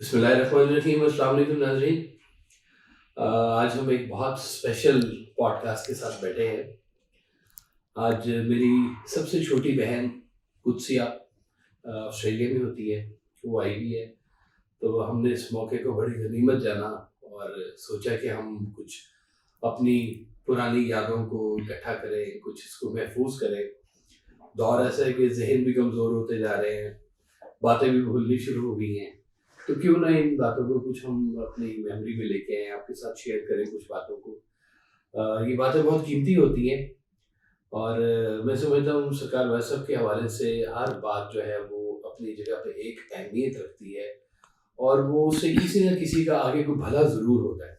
बिस्मिल्लाहिर्रहमानिर्रहीम। अस्सलाम वालेकुम नाज़रीन। आज हम एक बहुत स्पेशल पॉडकास्ट के साथ बैठे हैं। आज मेरी सबसे छोटी बहन कुदसिया ऑस्ट्रेलिया में होती है, वो आई हुई है। तो हमने इस मौके को बड़ी गनीमत जाना और सोचा कि हम कुछ अपनी पुरानी यादों को इकट्ठा करें, कुछ इसको महफूज करें। दौर ऐसा है कि ज़हन भी कमज़ोर होते जा रहे हैं, बातें भी भूलनी शुरू हो गई हैं। तो क्यों ना इन बातों को कुछ हम अपनी मेमोरी में लेके आएँ, आपके साथ शेयर करें कुछ बातों को। ये बातें बहुत कीमती होती हैं और मैं समझता हूँ सरकार वैसव के हवाले से हर बात जो है वो अपनी जगह पे एक अहमियत रखती है और वो उससे किसी न किसी का आगे को भला ज़रूर होता है।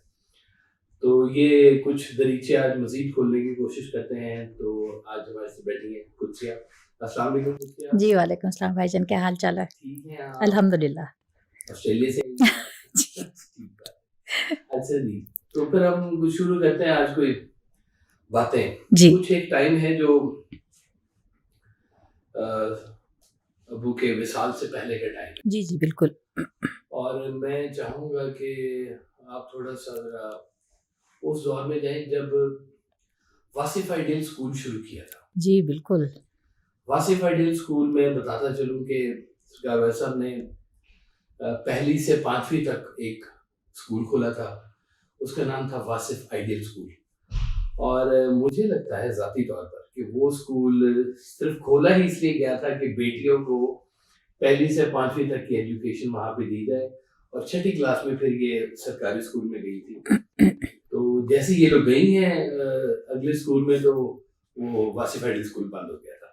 तो ये कुछ दरीचे आज मज़ीद खोलने की कोशिश करते हैं। तो आज हमारे साथ बैठी हैं कुदसिया। अस्सलाम वालेकुम कुदसिया। जी, वालेकुम सलाम भाईजान, क्या हाल चाल है? ठीक हैं आप? अल्हम्दुलिल्लाह। ऑस्ट्रेलिया से आई हैं आप? जी। ठीक बात। अच्छा जी, तो फिर हम कुछ शुरू करते हैं आज कोई बातें। जी, कुछ एक टाइम है जो अ, अबू के विसाल से पहले का टाइम है जी, जी, बिल्कुल। और मैं चाहूँगा कि आप थोड़ा-सा ज़रा उस दौर में जाएँ जब वासिफ़ आइडियल स्कूल शुरू किया था। जी, बिल्कुल। वासिफ़ आइडियल स्कूल में बताता चलूँ कि सरकार साहब ने पहली से 5वीं तक एक स्कूल खोला था। उसका नाम था वासिफ़ आइडियल स्कूल और मुझे लगता है ज़ाती तौर पर कि वो स्कूल सिर्फ़ खोला ही इसलिए गया था कि बेटियों को पहली से 5वीं तक की एजुकेशन वहाँ पे दी जाए और छठी क्लास में फिर ये सरकारी स्कूल में गई थी। तो जैसे ये लोग गई हैं अगले स्कूल में तो वो वासिफ़ आइडियल स्कूल बंद हो गया था।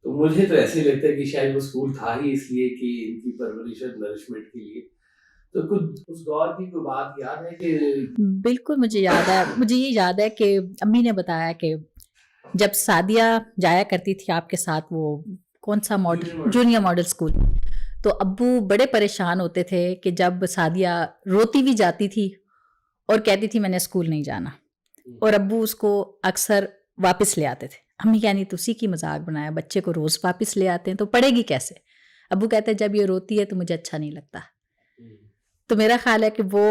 तो मुझे तो ऐसे ही लगता है कि शायद वो स्कूल था ही इसलिए कि इनकी परवरिश और नरिशमेंट के लिए। तो कुछ उस दौर की कोई बात याद है कि बिल्कुल मुझे ये याद है कि अम्मी ने बताया कि जब सादिया जाया करती थी आपके साथ वो कौन-सा junior model model junior school? Model school, तो अब्बू बड़े परेशान होते थे कि जब सादिया रोती भी जाती थी और कहती थी मैंने स्कूल नहीं जाना हुँ, और अब्बू उसको अक्सर वापस ले आते थे। अम्मी कहनी तुसी की मज़ाक बनाया, बच्चे को रोज़ वापस ले आते हैं तो पढ़ेगी कैसे? अब्बू कहते हैं जब ये रोती है तो मुझे अच्छा नहीं लगता। हुँ, तो मेरा ख़्याल है कि वो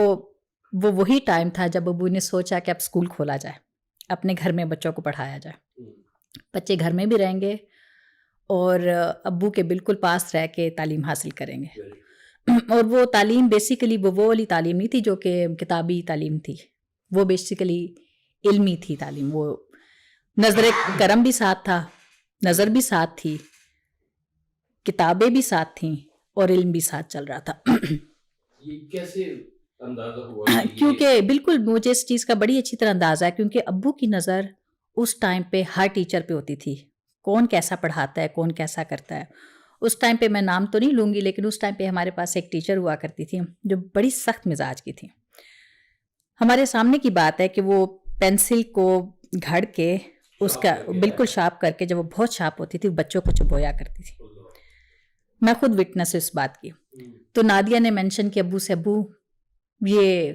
वही टाइम था जब अब्बू ने सोचा कि अब स्कूल खोला जाए, अपने घर में बच्चों को पढ़ाया जाए। हुँ, बच्चे घर में भी रहेंगे और अब्बू के बिल्कुल पास रह के तालीम हासिल करेंगे। वेरी और वो तालीम बेसिकली वो वाली तालीम नहीं थी जो कि किताबी तालीम थी। वो बेसिकली इल्मी थी तालीम। वो नज़र करम भी साथ था, नज़र भी साथ थी, किताबें भी साथ थीं और इल्म भी साथ चल रहा था। ये कैसे अंदाज़ा हुआ कि ये क्योंकि बिल्कुल मुझे इस चीज़ का बड़ी अच्छी तरह अंदाज़ा है क्योंकि अब्बू की नज़र उस टाइम पे हर टीचर पे होती थी। कौन कैसा पढ़ाता है, कौन कैसा करता है। उस टाइम पे मैं नाम तो नहीं लूँगी लेकिन उस टाइम पे हमारे पास एक टीचर हुआ करती थी जो बड़ी सख्त मिज़ाज की थी। हमारे सामने की बात है कि वो पेंसिल को घड़ के शॉप उसका करके आया बिल्कुल है? शार्प करके जब वो बहुत शार्प होती थी बच्चों को चुभोया करती थी। अल्लाह! मैं खुद विटनेस हूँ इस बात की। हुँ, तो नादिया ने मेंशन किया अब्बू से, अब्बू ये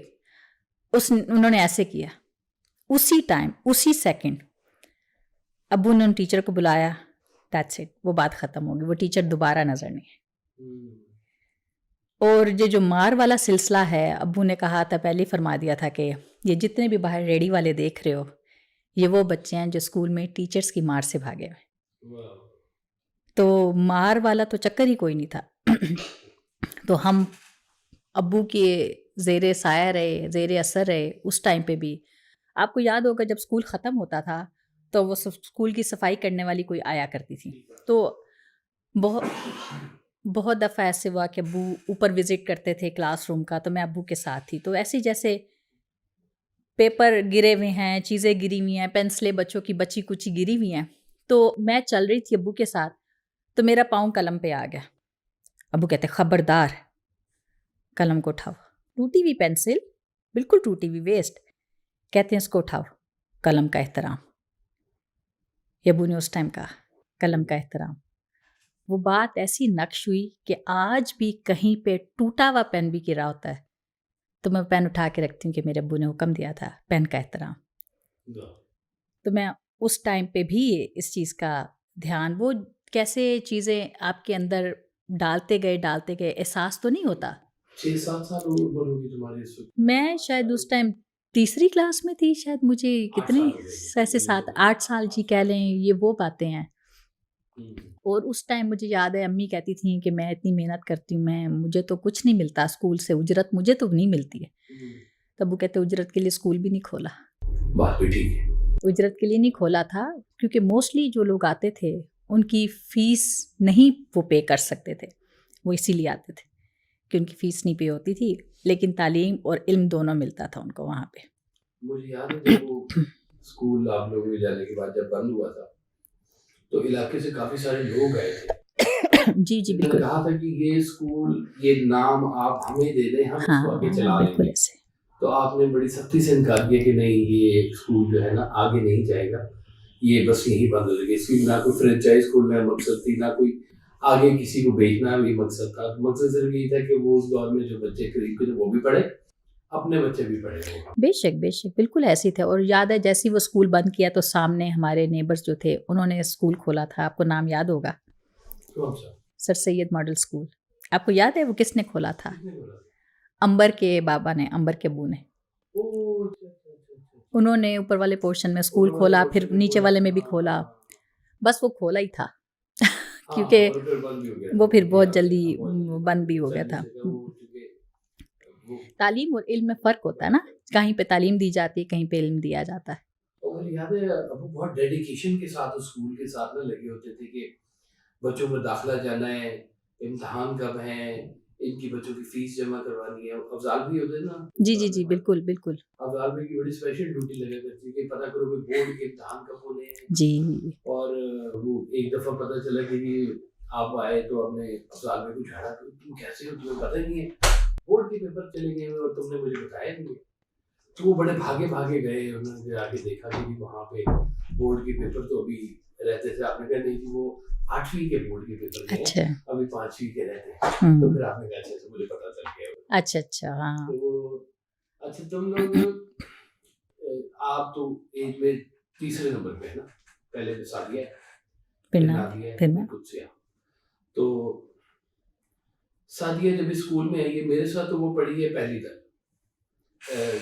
उन्होंने ऐसे किया। उसी टाइम, उसी सेकंड अब्बू ने उन टीचर को बुलाया, दैट्स इट, वो बात खत्म होगी, वो टीचर दोबारा नजर नहीं है। हुँ, और ये जो मार वाला सिलसिला है, अब्बू ने कहा था, पहले ही फरमा दिया था कि ये जितने भी बाहर रेडी वाले देख रहे हो, ये वो बच्चे हैं जो स्कूल में टीचर्स की मार से भागे हुए। वाह! तो मार वाला तो चक्कर ही कोई नहीं था। तो हम अब्बू के ज़ेरे साया रहे, ज़ेरे असर रहे उस टाइम पे भी। आपको याद होगा जब स्कूल ख़त्म होता था, तो वो स्कूल की सफाई करने वाली कोई आया करती थी। ठीक बात तो है। बहुत बहुत दफ़ा ऐसे हुआ कि अब्बू ऊपर विज़िट करते थे क्लासरूम का, तो मैं अब्बू के साथ थी। तो ऐसे ही जैसे पेपर गिरे हुए हैं, चीज़ें गिरी हुई हैं, पेंसिलें बच्चों की बची-कुची गिरी हुई हैं। तो मैं चल रही थी अब्बू के साथ, तो मेरा पाँव कलम पे आ गया। अब्बू कहते खबरदार, कलम को उठाओ। टूटी हुई पेंसिल, बिल्कुल टूटी हुई, वेस्ट। कहते हैं इसको उठाओ, कलम का एहतराम। ये अब्बू ने उस टाइम कहा, कलम का एहतराम। वो बात ऐसी नक्श हुई कि आज भी कहीं पे टूटा हुआ पेन भी गिरा होता है तो मैं पेन उठा के रखती हूँ कि मेरे अब्बू ने हुक्म दिया था, पेन का एहतराम। वाह! तो मैं उस टाइम पे भी इस चीज़ का ध्यान, वो कैसे चीज़ें आपके अंदर डालते गए, एहसास तो नहीं होता। 6-7 साल उम्र होगी तुम्हारी इस वक्त? मैं शायद उस टाइम तीसरी क्लास में थी शायद, मुझे 8 कितने साल हो गए ऐसे पहले 7 तो। 8 साल जी कह लें, ये वो बातें हैं। हम्म, और उस टाइम मुझे याद है अम्मी कहती थी कि मैं इतनी मेहनत करती हूँ, मैं मुझे तो कुछ नहीं मिलता स्कूल से, उजरत मुझे तो नहीं मिलती है। हम्म। तब वो कहते उजरत के लिए स्कूल भी नहीं खोला। बात भी ठीक है। उजरत के लिए नहीं खोला था क्योंकि मोस्टली जो लोग आते थे उनकी फ़ीस नहीं वो पे कर सकते थे, वो इसीलिए आते थे कि उनकी फ़ीस नहीं पे होती थी, लेकिन तालीम और इल्म दोनों मिलता था उनको वहाँ पे। मुझे याद है जब वो स्कूल आप लोगों के जाने के बाद जब बंद हुआ था तो इलाके से काफी सारे लोग आए थे, जी जी जिन्होंने बिल्कुल। कहा था कि ये स्कूल, ये नाम आप हमें दे दें, हम इसको आगे हाँ चला बिल्कुल लेंगे। ऐसे। तो आपने बड़ी सख्ती से इनकार किया कि नहीं, ये स्कूल जो है ना आगे नहीं जाएगा, ये बस यही बंद हो जाएगी। इसकी ना कोई फ्रेंचाइज खोलना मकसद थी, ना कोई आगे किसी को बेचना भी मकसद था। मकसद सिर्फ यही था कि वो उस दौर में जो बच्चे करीब के थे वो भी पढ़े, अपने बच्चे भी पढ़े वो। बेशक बेशक बिल्कुल ऐसे ही थे। और याद है जैसे ही वो स्कूल बंद किया तो सामने हमारे नेबर्स जो थे उन्होंने स्कूल खोला था, आपको नाम याद होगा, कौन सा? Sir Syed model school. आपको याद है वो किसने खोला था? किसने बोला? अंबर के बाबा ने, अंबर के अबू ने। ओह, अच्छा अच्छा अच्छा अच्छा। उन्होंने ऊपर वाले पोर्शन में स्कूल ऊपर वाले खोला, फिर पोर्शन में नीचे खोला वाले था, में भी हाँ खोला। हाँ बस वो खोला ही था हाँ। क्योंकि और फिर बंद भी हो गया वो था, फिर मुझे बहुत याद है, जल्दी हाँ, बहुत जल्दी बंद भी हो सर गया ने था। से कहा वो चूंकि वो तालीम और इल्म में फ़र्क होता है ना, कहीं पे तालीम दी जाती है, कहीं पे इल्म दिया जाता है। और मुझे याद है अब वो बहुत डेडिकेशन के साथ उस स्कूल के साथ में लगे होते थे कि बच्चों में दाखिला जाना है, इम्तिहान कब है, इनकी बच्चों की फीस जमा करवानी है। अफजाल भी होते हैं ना जी जी साथ जी में, बिल्कुल बिल्कुल। अफजाल भाई की बड़ी स्पेशल ड्यूटी लगा करती है कि पता करो कि बोर्ड के इम्तिहान कब होने हैं। जी और वो एक दफा पता चला कि जी आप आए तो आपने अफजाल भाई को झाड़ा, तो तुम कैसे हो, तुम्हें पता ही नहीं है, बोर्ड के पेपर चले गए और तुमने मुझे बताया नहीं है। तो वो बड़े भागे भागे गए, उन्होंने जाके देखा कि भी वहाँ पे बोर्ड के पेपर तो अभी रहते थे। आपने कहा नहीं जी वो 8वीं के बोर्ड के पेपर गए, अच्छा। अभी 5वीं के रहते हैं। तो हम्म। फिर आपने कहा अच्छा से मुझे पता चल गया। अच्छा अच्छा हाँ। तो वो अच्छा तुम लोग आप तो एज में तीसरे नंबर पे है ना, पहले तो सादिया है, फिर फिर ना, नादिया है, फिर फिर मैं। कुत्सिया। तो सादिया जब इस स्कूल में आई है मेरे साथ, तो वो पढ़ी है पहली तक,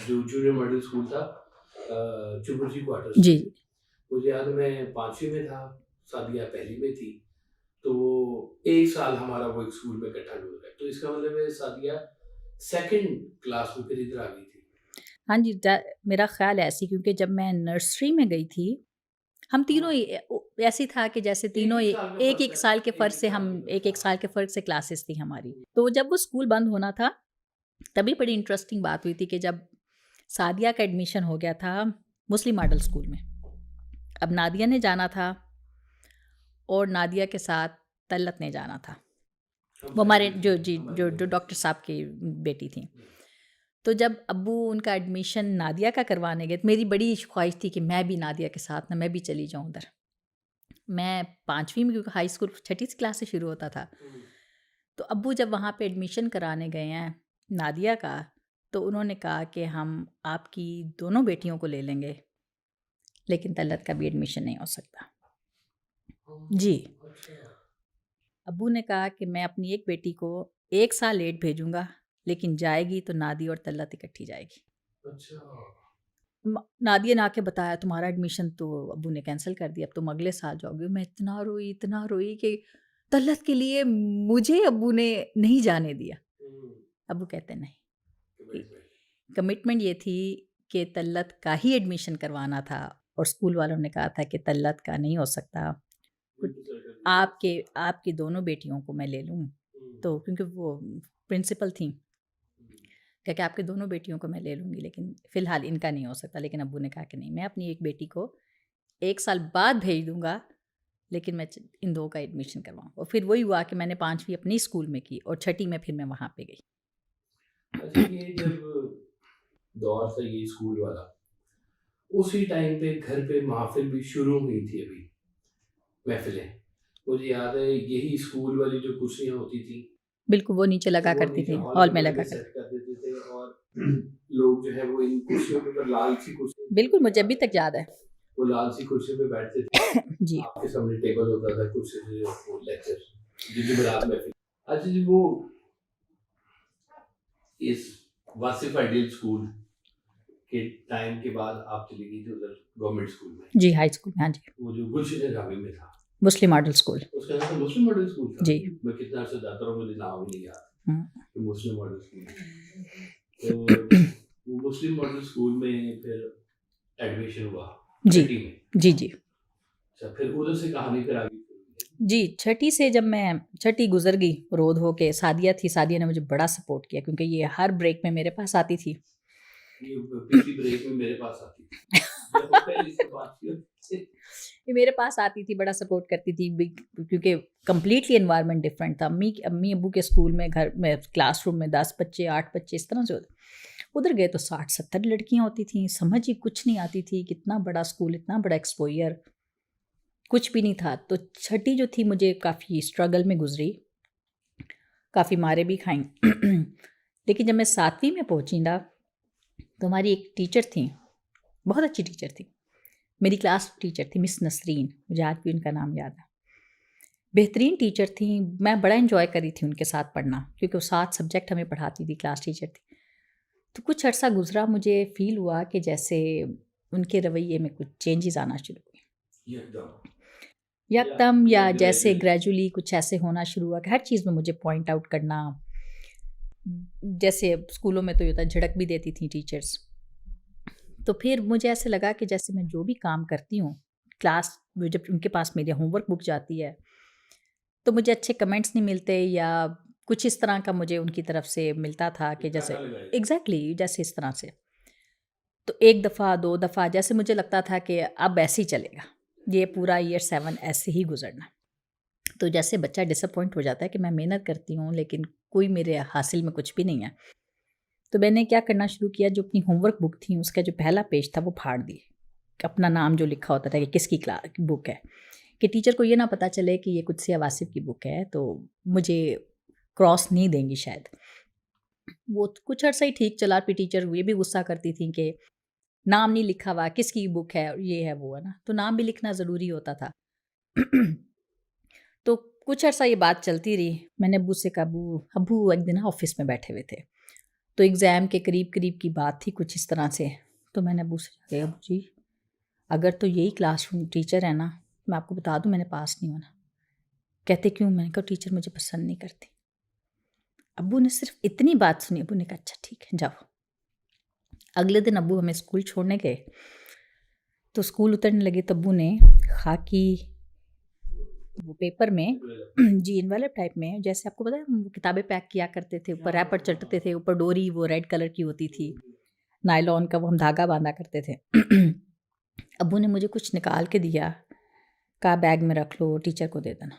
जो जूनियर मॉडल स्कूल था चुबुर्जी क्वार्टर्स जी में। मुझे याद है मैं 5वीं में था, सादिया पहली में थी, तो वो एक साल हमारा वो एक स्कूल में इकट्ठा गुजरा है। तो इसका मतलब है सादिया सेकंड क्लास में फिर इधर आ गई थी। हाँ जी, मेरा ख्याल है ऐसी, क्योंकि जब मैं नर्सरी में गई थी हम तीनों ही ऐसी था कि जैसे तीनों ही एक एक साल का एक फर्क एक है, साल के एक फ़र्क एक से साल हम के एक एक फर्क। साल के फ़र्क से क्लासेस थी हमारी। तो जब वो स्कूल बंद होना था तभी बड़ी इंटरेस्टिंग बात हुई थी कि जब सादिया का एडमिशन हो गया था मुस्लिम मॉडल स्कूल में। अब नादिया ने जाना था और नादिया के साथ तलत ने जाना था, वो हमारे जो डॉक्टर साहब की बेटी थी। तो जब अब्बू उनका एडमिशन नादिया का करवाने गए तो मेरी बड़ी ख्वाहिश थी कि मैं भी नादिया के साथ ना मैं भी चली जाऊँ उधर। मैं 5वीं में, क्योंकि हाई स्कूल 6ठी क्लास से शुरू होता था, तो अब्बू जब वहाँ पे एडमिशन कराने गए हैं नादिया का, तो उन्होंने कहा कि हम आपकी दोनों बेटियों को ले लेंगे लेकिन तलत का भी एडमिशन नहीं हो सकता। जी। अब्बू ने कहा कि मैं अपनी एक बेटी को 1 साल लेट भेजूँगा, लेकिन जाएगी तो नादी और तलत इकट्ठी जाएगी। नादिया ने आके बताया तुम्हारा एडमिशन तो अब्बू ने कैंसिल कर दिया, अब तुम अगले साल जाओगे। मैं इतना रोई कि तलत के लिए मुझे अब्बू ने नहीं जाने दिया। अब्बू कहते नहीं, कमिटमेंट ये थी कि तलत का ही एडमिशन करवाना था और स्कूल वालों ने कहा था कि तलत का नहीं हो सकता, आपके आपकी दोनों बेटियों को मैं ले लूँ। तो क्योंकि वो प्रिंसिपल थी, क्या कि आपकी दोनों बेटियों को मैं ले लूँगी लेकिन फ़िलहाल इनका नहीं हो सकता। लेकिन अब्बू ने कहा कि नहीं, मैं अपनी एक बेटी को 1 साल बाद भेज दूँगा, लेकिन मैं इन 2 का एडमिशन करवाऊँ। और फिर वही हुआ कि मैंने 5वीं अपनी स्कूल में की और 6ठी में फिर मैं वहाँ पे गई। अच्छा ये जब दौर था ये स्कूल वाला, उसी टाइम पे घर पे महफिल भी शुरू हुई थी अभी, महफिलें। मुझे याद है यही स्कूल वाली जो कुर्सियाँ होती थी, बिल्कुल, वो नीचे लगा वो करती नीचे थी, हॉल हॉल में में बड़े लगा में कर। सेट कर देते थे और लोग जो है वो इन कुर्सियों के ऊपर, लाल सी कुर्सी, बिल्कुल, मुझे अभी तक याद है। वो लाल सी कुर्सी पे बैठते थे, जी। आपके सामने टेबल होता था, कुर्सी से वो लेक्चर, जो जुमेरात महफिल। अच्छा जी वो इस वासिफ आइडियल स्कूल के टाइम के बाद आप चली गई थी उधर गवर्नमेंट स्कूल में, जी हाई स्कूल में, हाँ जी, वो जो गुलशन गावी में था, मुस्लिम मॉडल स्कूल। उसका नाम तो मुस्लिम मॉडल स्कूल था। जी। मैं कितना अर्सा जाता रहा, मुझे नाम ही नहीं याद हम्म, कि मुस्लिम मॉडल स्कूल। तो वो मुस्लिम मॉडल स्कूल में फिर एडमिशन हुआ जी छठी में। जी जी अच्छा, फिर उधर से कहानी फिर आगे जी। छठी से जब मैं छठी गुजर गई रोध हो के, सादिया थी, सादिया ने मुझे बड़ा सपोर्ट किया क्योंकि ये हर ब्रेक में मेरे पास आती थी। ये पिछली ब्रेक में मेरे पास आती थी जब वो पहली से बात की होती थी। ये मेरे पास आती थी, बड़ा सपोर्ट करती थी क्योंकि कम्प्लीटली एनवायरनमेंट डिफरेंट था। अम्मी अब्बू के स्कूल में, घर में क्लासरूम में 10 बच्चे 8 बच्चे इस तरह से होते। उधर गए तो 60-70 लड़कियां होती थी, समझ ही कुछ नहीं आती थी, कितना बड़ा स्कूल, इतना बड़ा एक्सपोजर, कुछ भी नहीं था। तो छठी जो थी मुझे काफ़ी स्ट्रगल में गुजरी, काफ़ी मारे भी खाई। लेकिन जब मैं 7वीं में पहुंची ना, तो हमारी एक टीचर थी, बहुत अच्छी टीचर थी, मेरी क्लास टीचर थी मिस नसरीन, मुझे आज भी उनका नाम याद है। बेहतरीन टीचर थी, मैं बड़ा इन्जॉय करी थी उनके साथ पढ़ना क्योंकि वो 7 सब्जेक्ट हमें पढ़ाती थी, क्लास टीचर थी। तो कुछ अर्सा गुजरा, मुझे फील हुआ कि जैसे उनके रवैये में कुछ चेंजेस आना शुरू हुए यकदम, या जैसे ग्रेजुअली कुछ ऐसे होना शुरू हुआ कि हर चीज़ में मुझे पॉइंट आउट करना। जैसे स्कूलों में तो ये होता है, झड़क भी देती थी टीचर्स। तो फिर मुझे ऐसे लगा कि जैसे मैं जो भी काम करती हूँ, क्लास में जब उनके पास मेरी होमवर्क बुक जाती है तो मुझे अच्छे कमेंट्स नहीं मिलते, या कुछ इस तरह का मुझे उनकी तरफ से मिलता था कि जैसे एग्जैक्टली जैसे इस तरह से। तो 1 दफ़ा 2 दफ़ा जैसे मुझे लगता था कि अब ऐसे ही चलेगा, ये पूरा ईयर 7 ऐसे ही गुजरना। तो जैसे बच्चा डिसअपॉइंट हो जाता है कि मैं मेहनत करती हूँ लेकिन कोई मेरे हासिल में कुछ भी नहीं है, तो मैंने क्या करना शुरू किया, जो अपनी होमवर्क बुक थी उसका जो पहला पेज था वो फाड़ दी, अपना नाम जो लिखा होता था कि किसकी क्लास बुक है, कि टीचर को ये ना पता चले कि ये कुछ से वासिफ की बुक है, तो मुझे क्रॉस नहीं देंगी शायद। वो कुछ अर्सा ही ठीक चला, फिर टीचर ये भी गुस्सा करती थी कि नाम नहीं लिखा हुआ, किसकी बुक है, ये है वो है ना, तो नाम भी लिखना ज़रूरी होता था। तो कुछ अर्सा ये बात चलती रही। मैंने अब्बू से कहा, अब्बू अब्बू एक दिन ऑफिस में बैठे हुए थे, तो एग्ज़ाम के करीब करीब की बात थी कुछ इस तरह से। तो मैंने अब्बू से कहा, अब्बू जी अगर तो यही क्लासरूम टीचर है ना, मैं आपको बता दूं मैंने पास नहीं होना। कहते क्यों? मैंने कहा टीचर मुझे पसंद नहीं करती। अब्बू ने सिर्फ इतनी बात सुनी, अब्बू ने कहा अच्छा ठीक है जाओ। अगले दिन अब्बू हमें स्कूल छोड़ने गए, तो स्कूल उतरने लगे तो अब्बू ने खाकी वो पेपर में जी इनवेलप टाइप में, जैसे आपको पता है वो किताबें पैक किया करते थे, ऊपर रैपर चढ़ते थे, ऊपर डोरी वो रेड कलर की होती थी, नायलॉन का, वो हम धागा बांधा करते थे। अब्बू ने मुझे कुछ निकाल के दिया, कहा बैग में रख लो, टीचर को दे देना,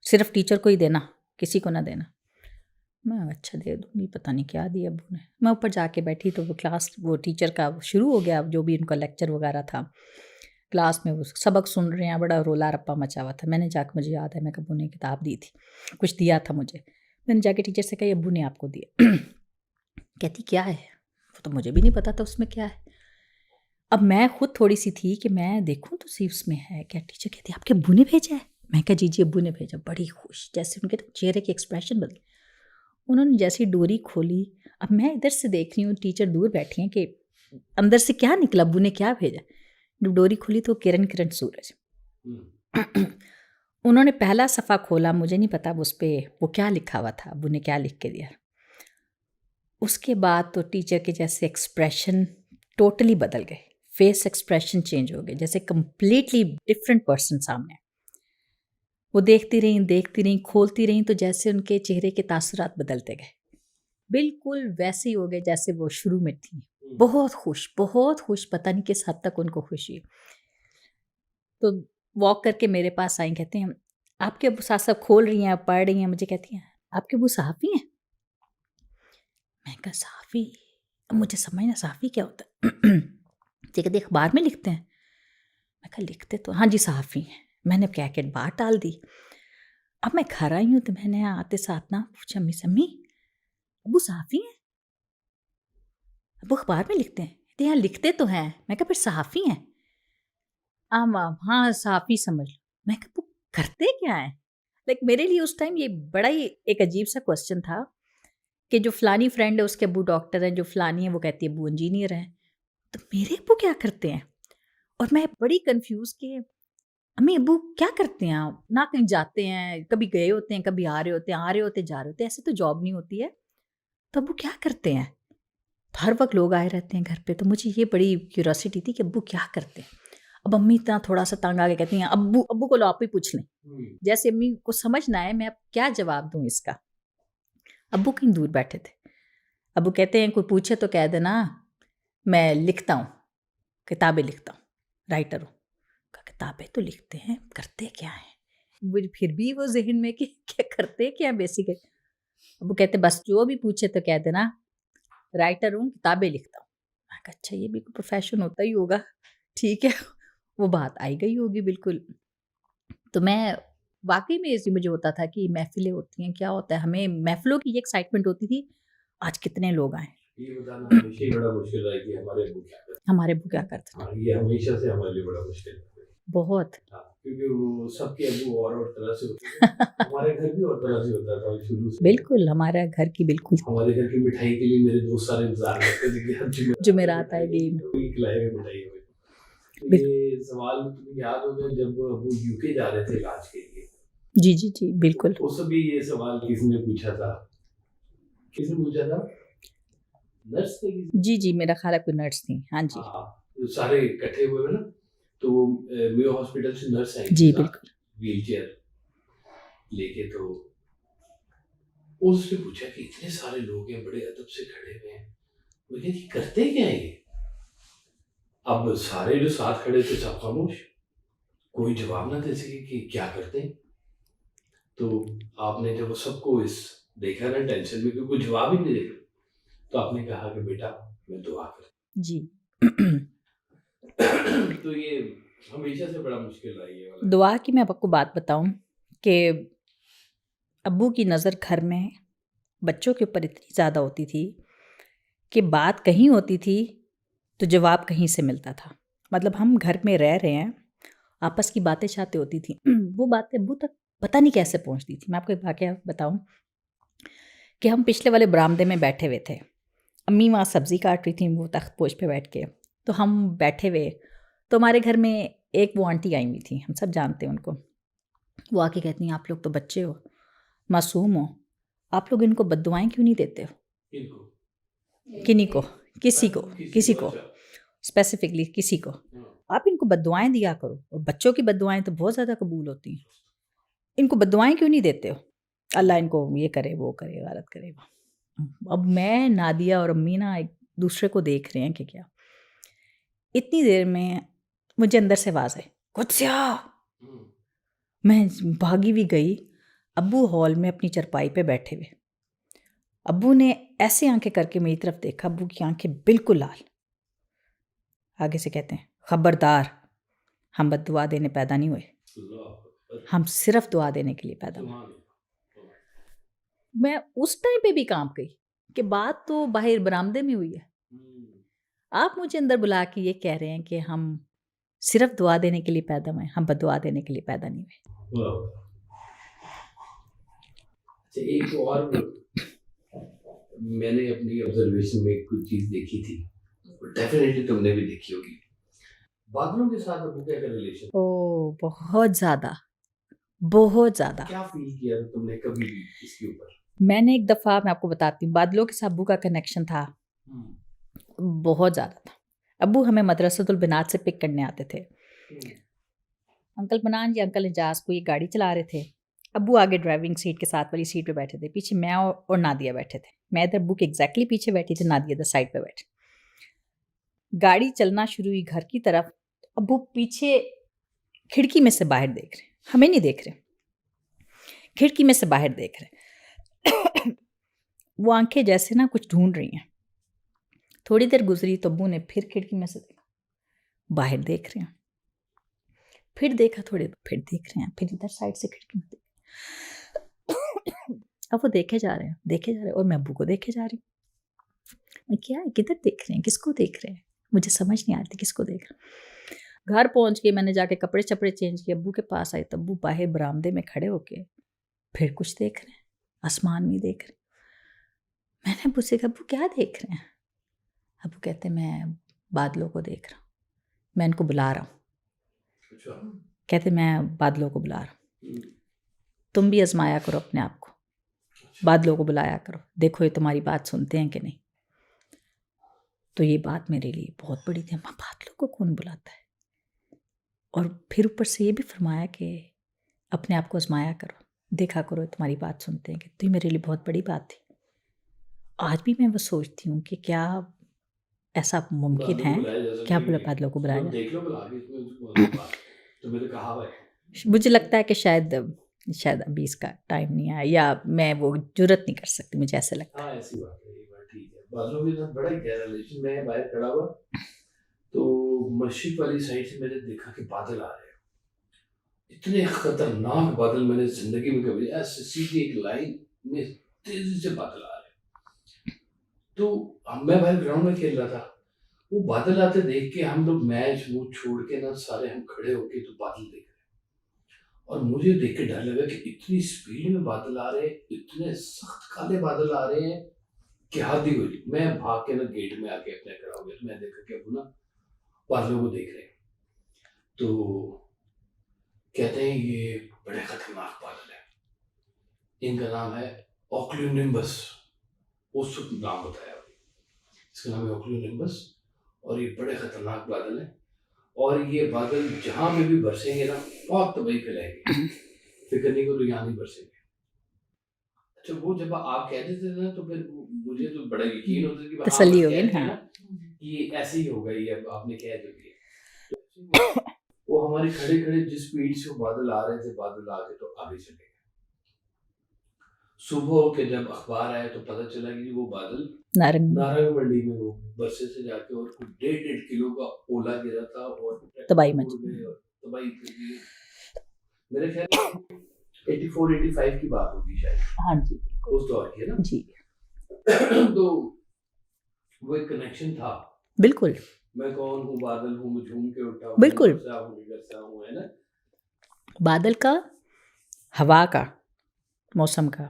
सिर्फ टीचर को ही देना, किसी को ना देना। मैं अच्छा दे दूँगी, पता नहीं क्या दिया अब्बू ने। मैं ऊपर जाके बैठी तो वो क्लास, वो टीचर का शुरू हो गया जो भी उनका लेक्चर वगैरह था, क्लास में वो सबक सुन रहे हैं, बड़ा रोला रप्पा मचा हुआ था। मैंने जाकर, मुझे याद है मैं अब्बू ने किताब दी थी, कुछ दिया था मुझे, मैंने जाके टीचर से कहा अब्बू ने आपको दिया। कहती क्या है? वो तो मुझे भी नहीं पता था उसमें क्या है। अब मैं खुद थोड़ी सी थी कि मैं देखूं तो सी उसमें है क्या। टीचर कहती आपके अब्बू ने भेजा है? मैं कहा जी जी अब्बू ने भेजा। बड़ी खुश, जैसे उनके चेहरे के एक्सप्रेशन बदले। उन्होंने जैसी डोरी खोली, अब मैं इधर से देख रही हूँ, टीचर दूर बैठी हैं कि अंदर से क्या निकला, अब्बू ने क्या भेजा। जब डोरी खोली तो किरण किरण सूरज। उन्होंने पहला सफ़ा खोला, मुझे नहीं पता उस पर वो क्या लिखा हुआ था, अब्बू ने क्या लिख के दिया। उसके बाद तो टीचर के जैसे एक्सप्रेशन टोटली बदल गए, फेस एक्सप्रेशन चेंज हो गए, जैसे कंप्लीटली डिफरेंट पर्सन सामने। वो देखती रही, खोलती रही, तो जैसे उनके चेहरे के तासुरात बदलते गए, बिल्कुल वैसे ही हो गए जैसे वो शुरू में थी। बहुत खुश, पता नहीं किस हद तक उनको खुशी। तो वॉक करके मेरे पास आई, कहते हैं आपके अब्बू साथ साथ खोल रही हैं, पढ़ रही हैं, मुझे कहती हैं आपके अब्बू सहाफ़ी हैं? मैं कहा सहाफ़ी? अब मुझे समझ ना सहाफ़ी क्या होता है। कहते अखबार में लिखते हैं। मैं कहा लिखते तो हाँ जी सहाफ़ी हैं। मैंने पैकेट बाहर डाल दी। अब मैं घर आई हूँ तो मैंने आते साथ ना पूछा, अम्मी से अम्मी अब्बू सहाफ़ी हैं? अब्बू अखबार में लिखते हैं? कहते यहाँ लिखते तो हैं। मैं कहा फिर सहाफ़ी हैं? हाँ सहाफ़ी समझ लो। मैं कहा वो करते क्या है? लाइक मेरे लिए उस टाइम ये बड़ा ही एक अजीब सा क्वेश्चन था कि जो फलानी फ्रेंड है उसके अब्बू डॉक्टर हैं, जो फलानी है वो कहती है अब्बू इंजीनियर हैं। तो मेरे अब्बू क्या करते हैं? और मैं बड़ी कंफ्यूज कि अम्मी अब्बू क्या करते हैं आप? ना कहीं जाते हैं, कभी गए होते हैं, कभी आ रहे होते हैं, आ रहे होते जा रहे होते हैं, ऐसे तो जॉब नहीं होती है। तो अब्बू क्या करते हैं? तो हर वक्त लोग आए रहते हैं घर पे, तो मुझे ये बड़ी क्यूरोसिटी थी कि अब्बू क्या करते हैं। अब अम्मी इतना थोड़ा सा तंग आके कहती हैं अब्बू अब्बू को लो आप ही पूछ लें। जैसे अम्मी को समझ ना आए मैं अब क्या जवाब दूं इसका। अब्बू कहीं दूर बैठे थे। अब्बू कहते हैं कोई पूछे तो कह देना मैं लिखता हूँ, किताबें लिखता हूँ, राइटर हूँ। कहा किताबें तो लिखते हैं, करते क्या है? मुझे फिर भी वो जहन में कि क्या करते क्या बेसिकली। अब्बू कहते बस जो भी पूछे तो कह देना राइटर हूँ, किताबें लिखता हूँ। मैं कहा अच्छा ये भी कोई प्रोफेशन होता ही होगा, ठीक है। वो बात आई गई होगी बिल्कुल। तो मैं वाकई में इसी मुझे होता था कि महफिलें होती हैं, क्या होता है, हमें महफिलों की ये एक्साइटमेंट होती थी, आज कितने लोग आए, ये बताना हमेशा ही बड़ा मुश्किल रहा है कि हमारे अब्बू क्या करते हमारे अब्बू क्या करते थे। हैं। हाँ, ये हमेशा से हमारे लिए बड़ा मुश्किल है। बहुत हाँ, क्योंकि वो सबके अब्बू और तरह से होते हैं। हमारे घर भी और तरह से होता था शुरू से। बिल्कुल हमारा घर की बिल्कुल हमारे घर की मिठाई के लिए मेरे दोस्त सारे इंतजार करते थे कि आज जुमेरात आएगी। कोई खिलाएगा मिठाई हमें। तो बिल- ये सवाल तुम्हें याद होगा जब अब्बू यूके जा रहे थे इलाज के लिए, जी जी जी बिल्कुल। उस भी ये सवाल किसने पूछा था? किसने पूछा था? नर्स ने जी जी मेरा ख्याल है कोई नर्स थी, हाँ जी। हाँ, तो सारे इकट्ठे हुए ना, तो मेयो हॉस्पिटल से नर्स आई जी बिल्कुल। व्हील चेयर लेके। तो उसने पूछा कि इतने सारे लोग हैं, बड़े अदब से खड़े हुए हैं, मुझे कि करते क्या है ये? अब सारे जो साथ खड़े थे सब खामोश, कोई जवाब ना दे सके कि क्या करते हैं। तो आपने जब वो सबको इस देखा ना टेंशन में कि कोई जवाब ही नहीं देगा, तो आपने कहा कि बेटा मैं दुआ कर। जी तो ये हमेशा से बड़ा मुश्किल रहा ये वाला। दुआ की मैं आपको बात बताऊं कि अब्बू की नज़र घर में बच्चों के ऊपर इतनी ज़्यादा होती थी कि बात कहीं होती थी तो जवाब कहीं से मिलता था। मतलब हम घर में रह रहे हैं, आपस की बातें शातें होती थी, वो बातें अब्बू तक पता नहीं कैसे पहुंचती थी। मैं आपको एक वाकया बताऊं कि हम पिछले वाले बरामदे में बैठे हुए थे, अम्मी वहाँ सब्ज़ी काट रही थी, वो तख्त पोश पे बैठ के, तो हम बैठे हुए, तो हमारे घर में एक वो आंटी आई हुई थी, हम सब जानते हैं उनको। वो आके कहती हैं आप लोग तो बच्चे हो, मासूम हो, आप लोग इनको बद्दुआएं क्यों नहीं देते हो? इनको किन्हीं को, किसी को अच्छा। स्पेसिफिकली किसी को आप इनको बद्दुआएं दिया करो, और बच्चों की बद्दुआएं तो बहुत ज़्यादा कबूल होती हैं, इनको बद्दुआएं क्यों नहीं देते हो? अल्लाह इनको ये करे वो करे गलत करे वो। अब मैं नादिया और अम्मी ना एक दूसरे को देख रहे हैं कि क्या। इतनी देर में मुझे अंदर से आवाज़ आई, कुत्सिया। मैं भागी भी गई। अब्बू हॉल में अपनी चरपाई पे बैठे हुए, अब्बू ने ऐसे आंखें करके मेरी तरफ देखा, अब्बू की आंखें बिल्कुल लाल। आगे से कहते हैं खबरदार, हम बद्दुआ देने पैदा नहीं हुए, हम सिर्फ दुआ देने के लिए पैदा हुए। मैं उस टाइम पे भी काम गई कि बात तो बाहर बरामदे में हुई है, आप मुझे अंदर बुला के ये कह रहे हैं कि हम सिर्फ दुआ देने के लिए पैदा हुए, हम बद्दुआ देने के लिए पैदा नहीं हुए। अच्छा, एक और मैंने अपनी ऑब्जर्वेशन में कुछ चीज देखी थी, डेफिनेटली तुमने भी देखी होगी। बादलों के साथ अब्बू का रिलेशन ओ बहुत ज़्यादा, बहुत ज़्यादा। क्या फील किया था तुमने कभी भी इसके ऊपर? मैंने एक दफ़ा, मैं आपको बताती हूँ, बादलों के साथ अब्बू का कनेक्शन था बहुत ज़्यादा था। अब्बू हमें मदरसतुल बिनात से पिक करने आते थे। अंकल बनान जी, अंकल एजाज को ये गाड़ी चला रहे थे, अब्बू आगे ड्राइविंग सीट के साथ वाली सीट पे बैठे थे, पीछे मैं और नादिया बैठे थे। मैं इधर अब्बू के एग्जैक्टली पीछे बैठी थी, नादिया इधर साइड पे बैठी। गाड़ी चलना शुरू हुई घर की तरफ, अब्बू पीछे खिड़की में से बाहर देख रहे, हमें नहीं देख रहे, खिड़की में से बाहर देख रहे। वो आंखें जैसे ना कुछ ढूंढ रही हैं। थोड़ी देर गुजरी तो अब्बू ने फिर खिड़की में से देखा, बाहर देख रहे हैं, फिर देखा थोड़ी देर, फिर देख रहे हैं, फिर इधर साइड से खिड़की में अब वो देखे जा रहे हैं, और मैं अब्बू को देखे जा रही हूँ। मैं क्या है, किधर देख रहे हैं, किसको देख रहे हैं, मुझे समझ नहीं आती किसको देख रहा। घर पहुंच के मैंने जाके कपड़े चपड़े चेंज किए, अब्बू के पास आई तो अब्बू बाहर बरामदे में खड़े होके फिर कुछ देख रहे हैं, आसमान में देख रहे। मैंने अब्बू से कहा, अब्बू क्या देख रहे हैं? अब्बू कहते मैं बादलों को देख रहा हूँ, मैं इनको बुला रहा हूँ। अच्छा। कहते मैं बादलों को बुला रहा हूँ, हम्म, तुम भी आजमाया करो अपने आप को, अच्छा। बादलों को बुलाया करो, देखो ये तुम्हारी बात सुनते हैं कि नहीं। तो ये बात मेरे लिए बहुत बड़ी थी, अम्मा बादलों को कौन बुलाता है? और फिर ऊपर से ये भी फरमाया कि अपने आप को आजमाया करो, देखा करो तुम्हारी बात सुनते हैं कि। तो ये मेरे लिए बहुत बड़ी बात थी। आज भी मैं वो सोचती हूँ कि क्या ऐसा मुमकिन बादलों को है, बुलाया जा क्या सकता है कि बादलों को बुलाया चलो जाए? देख लो बुला के इसमें बात तो मैंने कहा है। मुझे लगता है कि शायद अभी इसका टाइम नहीं आया, या मैं वो जुर्रत नहीं कर सकती, मुझे ऐसे लगता है। हाँ ऐसी बात है, ये बात ठीक है। बादलों के साथ बड़ा ही गहरा रिलेशन। मैं बाहर खड़ा हुआ तो मशरिक वाली साइड से मैंने देखा कि बादल आ रहे हैं। इतने खतरनाक बादल मैंने जिंदगी में कभी, ऐसे सीधी एक लाइन में तेजी से बादल आ रहे हैं। तो मैं बाहर ग्राउंड में खेल रहा था, वो बादल आते देख के हम लोग मैच वो छोड़ के ना सारे हम खड़े होके तो बादल देख रहे हैं। और मुझे देख के डर लगा कि इतनी स्पीड में बादल आ रहे हैं, इतने सख्त काले बादल आ रहे हैं कि हद ही हुई। मैं भाग के ना गेट में आके अपने खड़ा हो गया, तो मैं देखा कि अब ना बादलों को देख रहे हैं। तो कहते हैं ये बड़े खतरनाक बादल है, इनका नाम है ऑक्यूनिम्बस। उस वक्त नाम बताया अभी, इसका नाम है ऑक्यूनिम्बस। और ये बड़े खतरनाक बादल है, और ये बादल जहां पे भी बरसेंगे ना बहुत तबाही फैलाएंगे। फिक्र नहीं करो, यहाँ नहीं बरसेंगे। अच्छा, वो जब आप कहते थे ना तो फिर मुझे तो बड़ा यकीन होता था कि हाँ तसल्ली बस हो गई कहते ना। हैं ना कि ये ऐसे ही होगा, ये अब आपने कह जो दिया। वो हमारे खड़े खड़े जिस स्पीड से वो बादल आ रहे थे, बादल आके तो आगे चले गए। सुबह के जब अखबार आया तो पता चला कि वो बादल नारंगी नारंग मंडी में वो बरसे से जाके और कुछ 1.5 किलो का ओला गिरा था और तबाही ट्रैक्टर मच उड़ गई। गए और तबाही फिर गई। मेरे ख्याल 84 85 की बात होगी शायद, हाँ जी, उस दौर की है ना। जी तो वो एक कनेक्शन था, बिल्कुल मैं कौन हूँ, बादल हूँ, मैं झूम के उठा हूँ, बिल्कुल। बरसा हूँ बरसा हूँ, है ना। बादल का, हवा का, मौसम का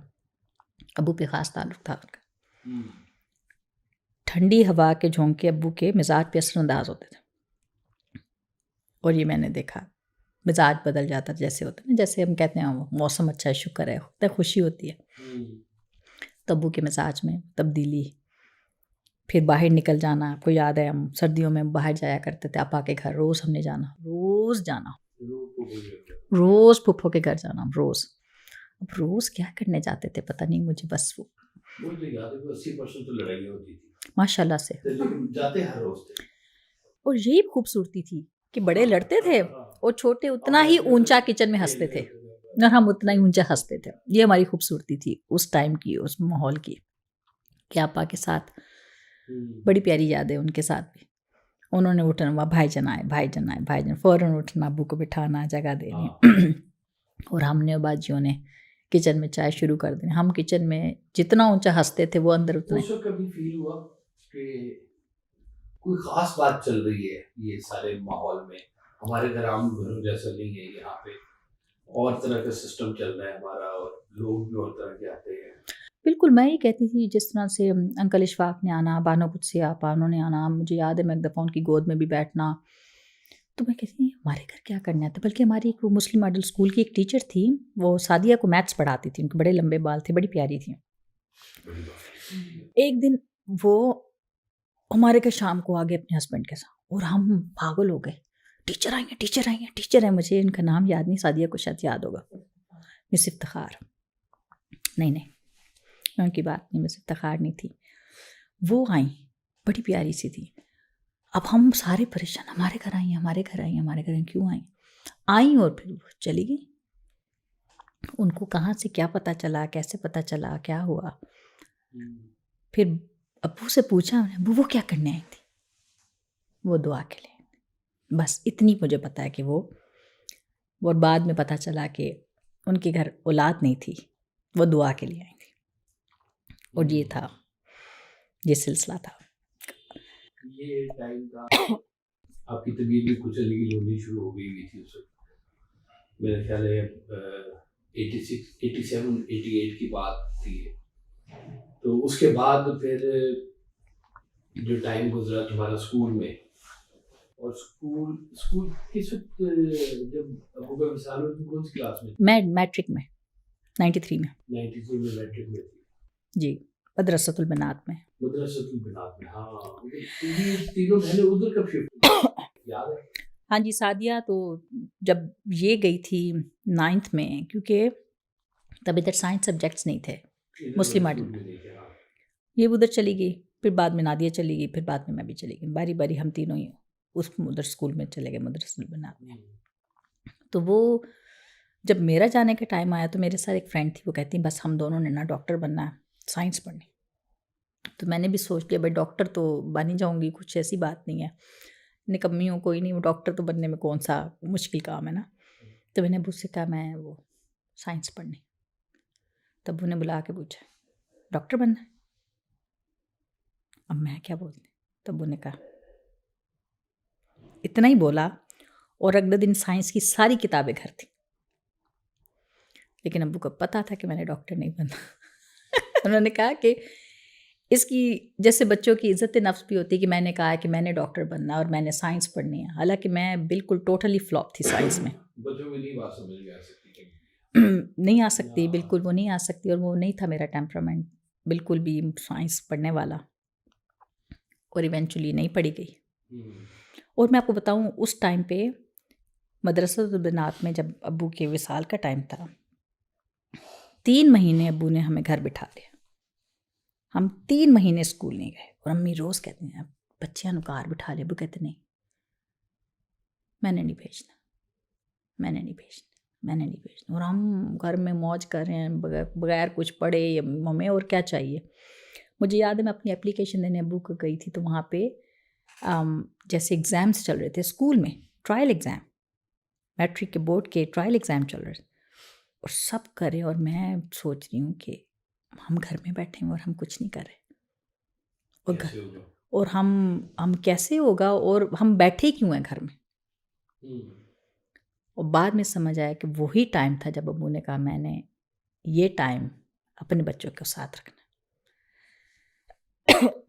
अब्बू पे ख़ास ताल्लुक था उनका। हम्म, ठंडी हवा के झोंके अब्बू के मिजाज पे असरअंदाज होते थे, और ये मैंने देखा मिजाज बदल जाता जैसे होता है ना, जैसे हम कहते हैं मौसम अच्छा है, शुक्र है, होता है, खुशी होती है। हम्म, तो अब्बू के मिजाज में तब्दीली। फिर बाहर निकल जाना, आपको याद है हम सर्दियों में बाहर जाया करते थे, आपा के घर रोज़ हमने जाना, रोज़ जाना, रूह को भूल गए। रोज़ फूफो के घर जाना, रोज़। अब रोज़ क्या करने जाते थे पता नहीं, मुझे बस वो मुझे याद है कि 80% तो लड़ाई होती थी, माशाल्लाह से। तो लेकिन जाते हर रोज थे। और यही खूबसूरती थी कि बड़े लड़ते थे हाँ, और छोटे और उतना ही बैठ के ऊंचा फिर किचन में खेल हंसते रहे थे, होते थे। और हम उतना ही ऊंचा हंसते थे। ये हमारी खूबसूरती थी उस टाइम की, उस माहौल की, कि आपा के साथ बड़ी प्यारी याद है उनके साथ भी। उन्होंने उठना हुआ, भाईजान आए, भाईजान आए, भाईजान, फ़ौरन उठना, अब्बू को बिठाना, जगह देनी। हाँ। और हमने और बाजियों ने किचन में चाय शुरू कर देनी। हम किचन में जितना ऊंचा हंसते थे वो अंदर उतने। उस वक्त कभी फील हुआ कि कोई खास बात चल रही है ये सारे माहौल में, हमारे घर आम घरों जैसा नहीं है, यहाँ पे और तरह का सिस्टम चल रहा है हमारा, और लोग भी और तरह के आते हैं। बिल्कुल, मैं ये कहती थी जिस तरह से अंकल इशफाक ने आना, बानो कुदसी आपा उन्होंने आना, मुझे याद है मैं एक दफ़ा उनकी गोद में भी बैठना। तो मैं कहती थी हमारे घर क्या करने आते। बल्कि हमारी एक वो मुस्लिम मॉडल स्कूल की एक टीचर थी, वो सादिया को मैथ्स पढ़ाती थी, उनके बड़े लंबे बाल थे, बड़ी प्यारी थी। बड़ी बात। एक दिन वो हमारे घर शाम को आ गए अपने हस्बैंड के साथ, और हम पागल हो गए, टीचर आई हैं, टीचर आई हैं, टीचर है। मुझे इनका नाम याद नहीं, सादिया को शायद याद होगा, मिस इफ्तिखार, नहीं उनकी बात नहीं, मिस इफ्तिखार नहीं थी। वो आई, बड़ी प्यारी सी थी। अब हम सारे परेशान, हमारे घर आई, हमारे घर आई, हमारे घर आई, क्यों आई, और फिर वो चली गई। उनको कहाँ से क्या पता चला, कैसे पता चला, क्या हुआ। फिर अब्बू से पूछा मैंने, अब्बू वो क्या करने आई थी? वो दुआ के लिए, बस इतनी मुझे पता है कि वो, और बाद में पता चला कि उनके घर औलाद नहीं थी, वो दुआ के लिए आई थी। और ये था, ये सिलसिला था। ये टाइम था आपकी तबीयत भी कुछ अलग होनी शुरू हो गई थी उस वक्त। मेरे ख्याल है 86 87 88 की बात थी। तो उसके बाद फिर जो टाइम गुजरा तुम्हारा स्कूल में, और स्कूल स्कूल किस वक्त जब अबू का विसाल हुआ, तुम कौन सी क्लास में? मैं मैट्रिक में 93 में 93 में मैट्रिक में थी। जी, मदरसतुल बनात में। मदरसतुल बनात में, हाँ। तुम्हारी तीनों बहनें उधर कब शिफ्ट याद है? हाँ जी, सादिया तो जब ये गई थी 9th में, क्योंकि तब इधर साइंस सब्जेक्ट्स नहीं थे, मुस्लिम स्कूल मॉडल। में नहीं थे, हाँ। ये उधर चली गई, फिर बाद में नादिया चली गई, फिर बाद में मैं भी चली गई, बारी बारी हम तीनों ही उस उधर स्कूल में चले गए, मदरसतुल बनात में। तो वो जब मेरा जाने का टाइम आया तो मेरे साथ एक फ्रेंड थी, वो कहती बस हम दोनों ने ना डॉक्टर बनना है, साइंस पढ़नी। तो मैंने भी सोच लिया भाई डॉक्टर तो बन ही जाऊंगी, कुछ ऐसी बात नहीं है, निकम्मी हूँ कोई नहीं, वो डॉक्टर तो बनने में कौन सा मुश्किल काम है ना। तो मैंने अब्बू से कहा मैं वो साइंस पढ़नी। तब उन्हें बुला के पूछा डॉक्टर बनना है? अब मैं क्या बोलती। तब उन्हें कहा, इतना ही बोला और अगले दिन साइंस की सारी किताबें घर थी। लेकिन अब्बू को पता था कि मैंने डॉक्टर नहीं बनना। उन्होंने कहा कि इसकी जैसे बच्चों की इज्जत नफ्स भी होती है कि मैंने कहा कि मैंने डॉक्टर बनना और मैंने साइंस पढ़नी है, हालांकि मैं बिल्कुल टोटली फ्लॉप थी साइंस में। बच्चों को नहीं बात समझ में आ सकती नहीं आ सकती, बिल्कुल वो नहीं आ सकती, और वो नहीं था मेरा टेम्परामेंट बिल्कुल भी साइंस पढ़ने वाला, और इवेंचुअली नहीं पढ़ी गई। और मैं आपको बताऊं उस टाइम पे मदरसतुल बनात में जब अब्बू के विसाल का टाइम था, 3 महीने अब्बू ने हमें घर बिठा लिया, हम 3 महीने स्कूल नहीं गए। और अम्मी रोज़ कहती हैं बच्चियां नुकार बिठा ले, अब्बू कहते नहीं मैंने नहीं भेजना, मैंने नहीं भेजना, मैंने नहीं भेजना। और हम घर में मौज कर रहे हैं बगैर कुछ पढ़े, हमें और क्या चाहिए। मुझे याद है मैं अपनी एप्लीकेशन देने अब्बू को गई थी, तो वहाँ पे जैसे एग्ज़ाम्स चल रहे थे स्कूल में, ट्रायल एग्ज़ाम, मैट्रिक के बोर्ड के ट्रायल एग्ज़ाम चल रहे थे और सब करे, और मैं सोच रही हूँ कि हम घर में बैठे हैं और हम कुछ नहीं कर रहे, और घर और हम कैसे होगा, और हम बैठे क्यों हैं घर में। और बाद में समझ आया कि वही टाइम था जब अब्बू ने कहा मैंने ये टाइम अपने बच्चों के साथ रखना।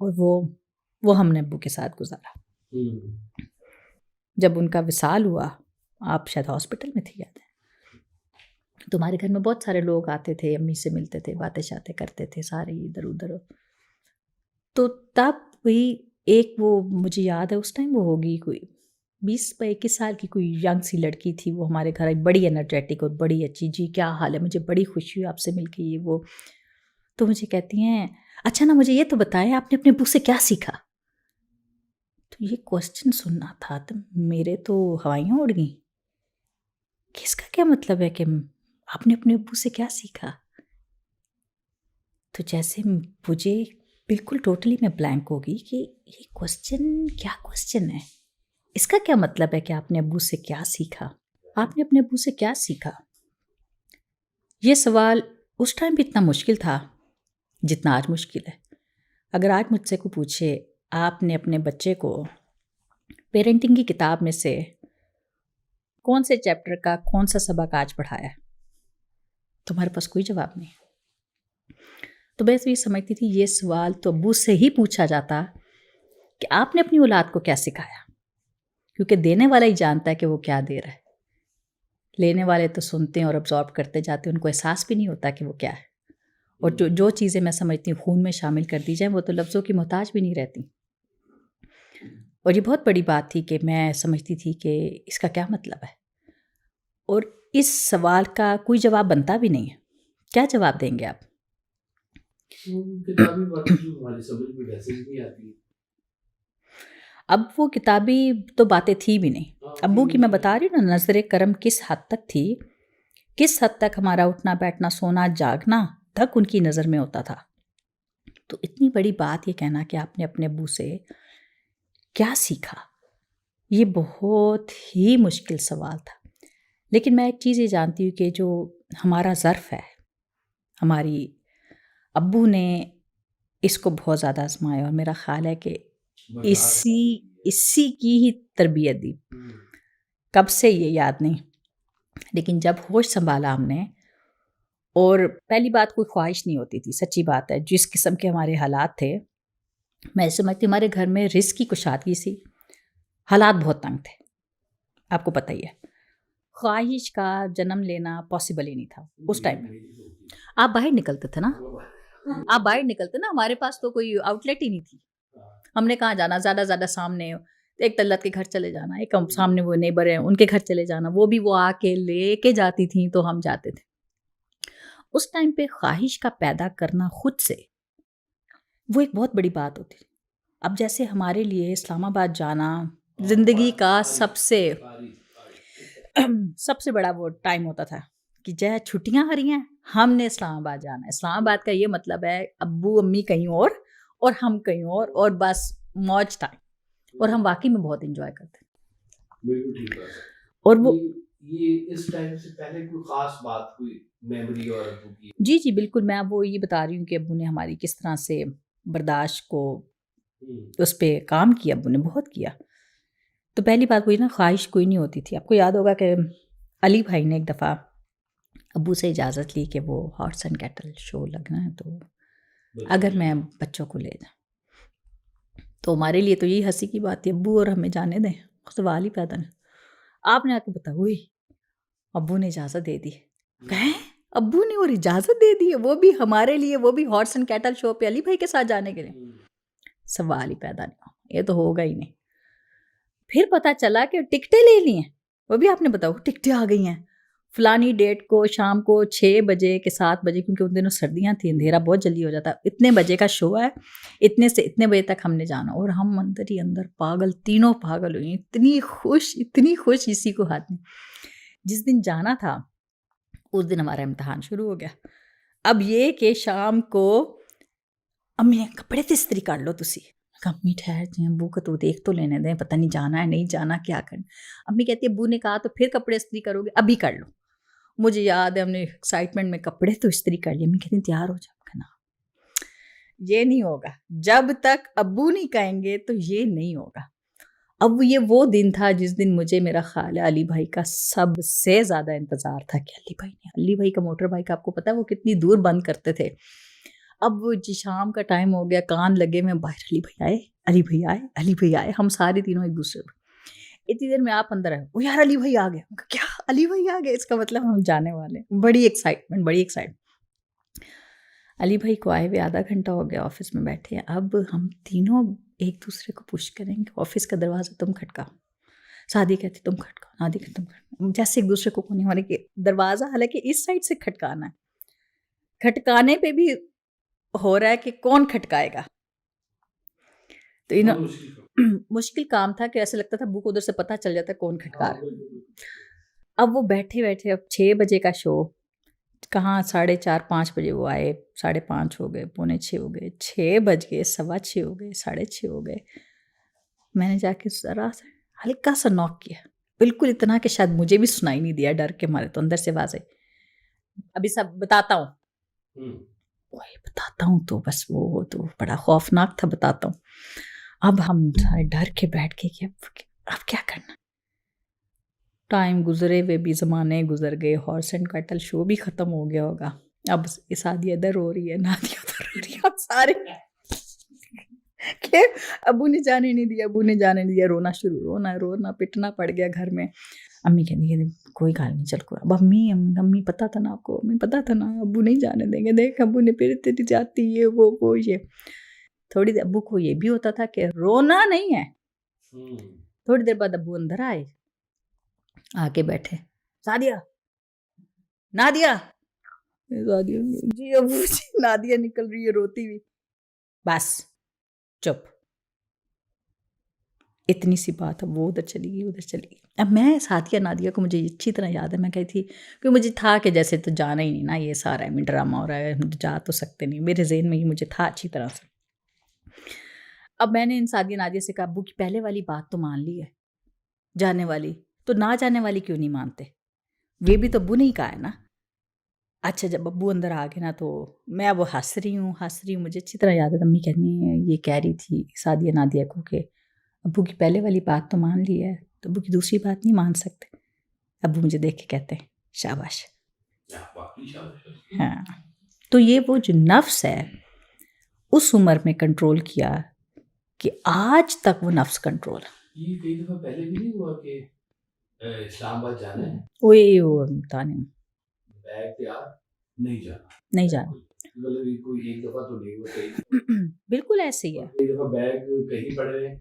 और वो हमने अब्बू के साथ गुजारा। जब उनका विसाल हुआ, आप शायद हॉस्पिटल में थी, याद है, तुम्हारे घर में बहुत सारे लोग आते थे, अम्मी से मिलते थे, बातें शातें करते थे, सारे इधर उधर। तो तब वही एक वो मुझे याद है उस टाइम वो होगी कोई 20-21 साल की कोई यंग सी लड़की थी, वो हमारे घर आई, बड़ी एनर्जेटिक और बड़ी अच्छी, जी क्या हाल है, मुझे बड़ी खुशी हुई आपसे मिलके, ये वो। तो मुझे कहती हैं अच्छा ना मुझे ये तो बताएं आपने अपने अब्बू से क्या सीखा। तो ये क्वेश्चन सुनना था तो मेरे तो हवाइयाँ उड़ गई कि इसका क्या मतलब है कि आपने अपने अब्बू से क्या सीखा। तो जैसे मुझे बिल्कुल टोटली मैं ब्लैंक हो गई कि ये क्वेश्चन क्या क्वेश्चन है, इसका क्या मतलब है कि आपने अब्बू से क्या सीखा, आपने अपने अब्बू से क्या सीखा। ये सवाल उस टाइम भी इतना मुश्किल था जितना आज मुश्किल है। अगर आज मुझसे कोई पूछे आपने अपने बच्चे को पेरेंटिंग की किताब में से कौन से चैप्टर का कौन सा सबक आज पढ़ाया, तुम्हारे पास कोई जवाब नहीं। तो मैं ये समझती थी ये सवाल तो अब्बू से ही पूछा जाता कि आपने अपनी औलाद को क्या सिखाया, क्योंकि देने वाला ही जानता है कि वो क्या दे रहा है, लेने वाले तो सुनते हैं और अब्जॉर्ब करते जाते हैं, उनको एहसास भी नहीं होता कि वो क्या है। और जो चीज़ें मैं समझती हूँ खून में शामिल कर दी जाए वो तो लफ्ज़ों की मोहताज भी नहीं रहती। और ये बहुत बड़ी बात थी कि मैं समझती थी कि इसका क्या मतलब है, और इस सवाल का कोई जवाब बनता भी नहीं है। क्या जवाब देंगे आप? किताबी बातें जो हमारी समझ में वैसे ही नहीं आती। अब वो किताबी तो बातें थी भी नहीं। अब्बू की मैं बता रही हूँ ना, नज़र करम किस हद तक थी, किस हद तक हमारा उठना बैठना सोना जागना तक उनकी नज़र में होता था। तो इतनी बड़ी बात ये कहना कि आपने अपने अब्बू से क्या सीखा, ये बहुत ही मुश्किल सवाल था। लेकिन मैं एक चीज़ ये जानती हूँ कि जो हमारा ज़र्फ़ है, हमारी अब्बू ने इसको बहुत ज़्यादा आजमाया, और मेरा ख़्याल है कि इसी की ही तरबियत दी। कब से ये याद नहीं, लेकिन जब होश संभाला हमने और पहली बात कोई ख्वाहिश नहीं होती थी, सच्ची बात है। जिस किस्म के हमारे हालात थे, मैं समझती हमारे घर में रिस्क की कुशादगी सी, हालात बहुत तंग थे, आपको पता ही है। ख्वाहिश का जन्म लेना पॉसिबल ही नहीं था उस टाइम में। आप बाहर निकलते थे ना, आप बाहर निकलते ना, हमारे पास तो कोई आउटलेट ही नहीं थी। हमने कहाँ जाना, ज़्यादा सामने एक तल्लत के घर चले जाना, एक हम सामने वो नेबर हैं उनके घर चले जाना, वो भी वो आके लेके जाती थी तो हम जाते थे। उस टाइम पे ख्वाहिश का पैदा करना खुद से, वो एक बहुत बड़ी बात होती थी। अब जैसे हमारे लिए इस्लामाबाद जाना ज़िंदगी का सबसे बड़ा वो टाइम होता था कि जय छुट्टियां आ रही हैं, हमने इस्लामाबाद जाना है। इस्लामाबाद का ये मतलब है अब्बू अम्मी कहीं और हम कहीं और बस मौज टाइम। और हम वाकई में बहुत इंजॉय करते हैं। बिल्कुल ठीक बात है। और वो ये इस टाइम से पहले कोई खास बात, कोई मेमोरी और अब्बू की? जी बिल्कुल, मैं वो ये बता रही हूँ कि अब्बू ने हमारी किस तरह से बर्दाश्त को उस पर काम किया, अब्बू ने बहुत किया। तो पहली बात वही ना, ख्वाहिश कोई नहीं होती थी। आपको याद होगा कि अली भाई ने एक दफ़ा अब्बू से इजाज़त ली कि वो हॉर्स एंड कैटल शो लगना है, तो अगर मैं बच्चों को ले जाऊँ। तो हमारे लिए तो यही हंसी की बात थी, अब्बू और हमें जाने दें, सवाल ही पैदा नहीं। आपने आके बताया हुई अब्बू ने इजाज़त दे दी। कहें अब्बू ने और इजाज़त दे दी है, वो भी हमारे लिए, वो भी हॉर्स एंड कैटल शो पे अली भाई के साथ जाने के लिए? सवाल ही पैदा नहीं हो, ये तो होगा ही नहीं। फिर पता चला कि टिकटें ले ली हैं, वो भी आपने बताओ टिकटें आ गई हैं फलानी डेट को शाम को 6 बजे के 7 बजे, क्योंकि उन दिनों सर्दियां थी, अंधेरा बहुत जल्दी हो जाता, इतने बजे का शो है, इतने से इतने बजे तक हमने जाना। और हम अंदर ही अंदर पागल, तीनों पागल हुई, इतनी खुश इसी को हाथ में। जिस दिन जाना था उस दिन हमारा इम्तहान शुरू हो गया। अब ये कि शाम को अम्मी ने कपड़े तो इस्त्री कर लो तुसी। अम्मी ठहर जी, अब्बू को तो देख तो लेने दें, पता नहीं जाना है नहीं जाना, क्या करना। अम्मी कहती है अब्बू ने कहा तो फिर कपड़े इस्त्री करोगे, अभी कर लो। मुझे याद है हमने एक्साइटमेंट में कपड़े तो इस्त्री कर लिए। अम्मी कहती तैयार हो जाओ, कहना ये नहीं होगा, जब तक अब्बू नहीं कहेंगे तो ये नहीं होगा। अब ये वो दिन था जिस दिन मुझे, मेरा ख्याल है, अली भाई का सबसे ज़्यादा इंतज़ार था कि अली भाई का मोटर बाइक, आपको पता है वो कितनी दूर बंद करते थे। अब वो जी शाम का टाइम हो गया, कान लगे में बाहर, अली भाई आए, अली भाई आए, अली भाई आए। हम सारे तीनों एक दूसरे को, इतनी देर में आप अंदर आए, ओ यार अली भाई आ गए। क्या अली भाई आ गए, इसका मतलब हम जाने वाले। बड़ी एक्साइटमेंट। अली भाई को आए हुए आधा घंटा हो गया, ऑफिस में बैठे हैं। अब हम तीनों एक दूसरे को पुश करेंगे, ऑफिस का दरवाज़ा तुम खटकाओ। सादी कहती तुम खटकाओ, नादी कहती तुम खटकाओ, जैसे एक दूसरे को कोने, हमारे दरवाज़ा हालांकि इस साइड से खटकाना है, खटकाने पे भी हो रहा है कि कौन खटकाएगा। तो इन मुश्किल काम था कि ऐसे लगता था बुक उधर से पता चल जाता कौन खटका रहा है। अब वो बैठे अब 6 बजे का शो, कहाँ 4:30-5 बजे वो आए, 5:30 हो गए, 5:45 हो गए, 6 बज गए, 6:15 हो गए, 6:30 हो गए। मैंने जाके ज़रा सा हल्का सा नॉक किया, बिल्कुल इतना कि शायद मुझे भी सुनाई नहीं दिया, डर के मारे तो अंदर से आवाज़ आई, अभी सब बताता हूँ। वही बताता हूँ, तो बस वो तो बड़ा खौफनाक था, बताता हूँ। अब हम सारे डर के बैठ के कि अब क्या करना। टाइम गुजरे हुए भी ज़माने गुजर गए, हॉर्स एंड कैटल शो भी ख़त्म हो गया होगा। अब सादिया इधर रो रही है, नादिया उधर रो रही है, अब सारे के अबू ने जाने नहीं दिया, रोना पिटना पड़ गया घर में। अम्मी कहती कोई गाल नहीं, चल को। अब अम्मी पता था ना आपको, अम्मी पता था ना अबू नहीं जाने देंगे, देख अबू ने फिर तेरी जाती है वो ये। थोड़ी देर अबू को ये भी होता था कि रोना नहीं है। थोड़ी देर बाद अबू अंदर आए, आके बैठे, नादिया जी अबू जी, नादिया निकल रही है रोती हुई, बस चुप। इतनी सी बात, अब वो उधर चली गई। अब मैं सादिया नादिया को मुझे अच्छी तरह याद है, मैं कही थी कि मुझे था कि जैसे तो जाना ही नहीं ना, ये सारा में ड्रामा हो रहा है, जा तो सकते नहीं, मेरे जेहन में ही मुझे था अच्छी तरह से। अब मैंने इन सादिया नादिया से कहा अब्बू की पहले वाली बात तो मान ली है, जाने वाली, तो ना जाने वाली क्यों नहीं मानते, वे भी तो अब्बू ने ही कहा है ना। अच्छा जब अब्बू अंदर आ गए ना, तो मैं वो हंस रही हूँ, मुझे अच्छी तरह याद है। अम्मी कहनी है, ये कह रही थी सादिया नादिया को कि अब्बू की पहले वाली बात तो मान ली है, तो अब्बू की दूसरी बात नहीं मान सकते। अब्बू मुझे देख के कहते हैं शाबाश, वाकई शाबाश। हाँ, तो ये वो जो नफ्स है उस उम्र में कंट्रोल किया कि आज तक वो नफ्स कंट्रोल है। ये कई दफा पहले भी नहीं हुआ कि इस्लामाबाद जाना है, ओए वो बता नहीं बैग तैयार, नहीं जाना, नहीं जाना। मतलब ये कोई एक दफा तो नहीं हुआ, कई बिल्कुल ऐसे ही है, कई दफा बैग कहीं पड़ रहे हैं,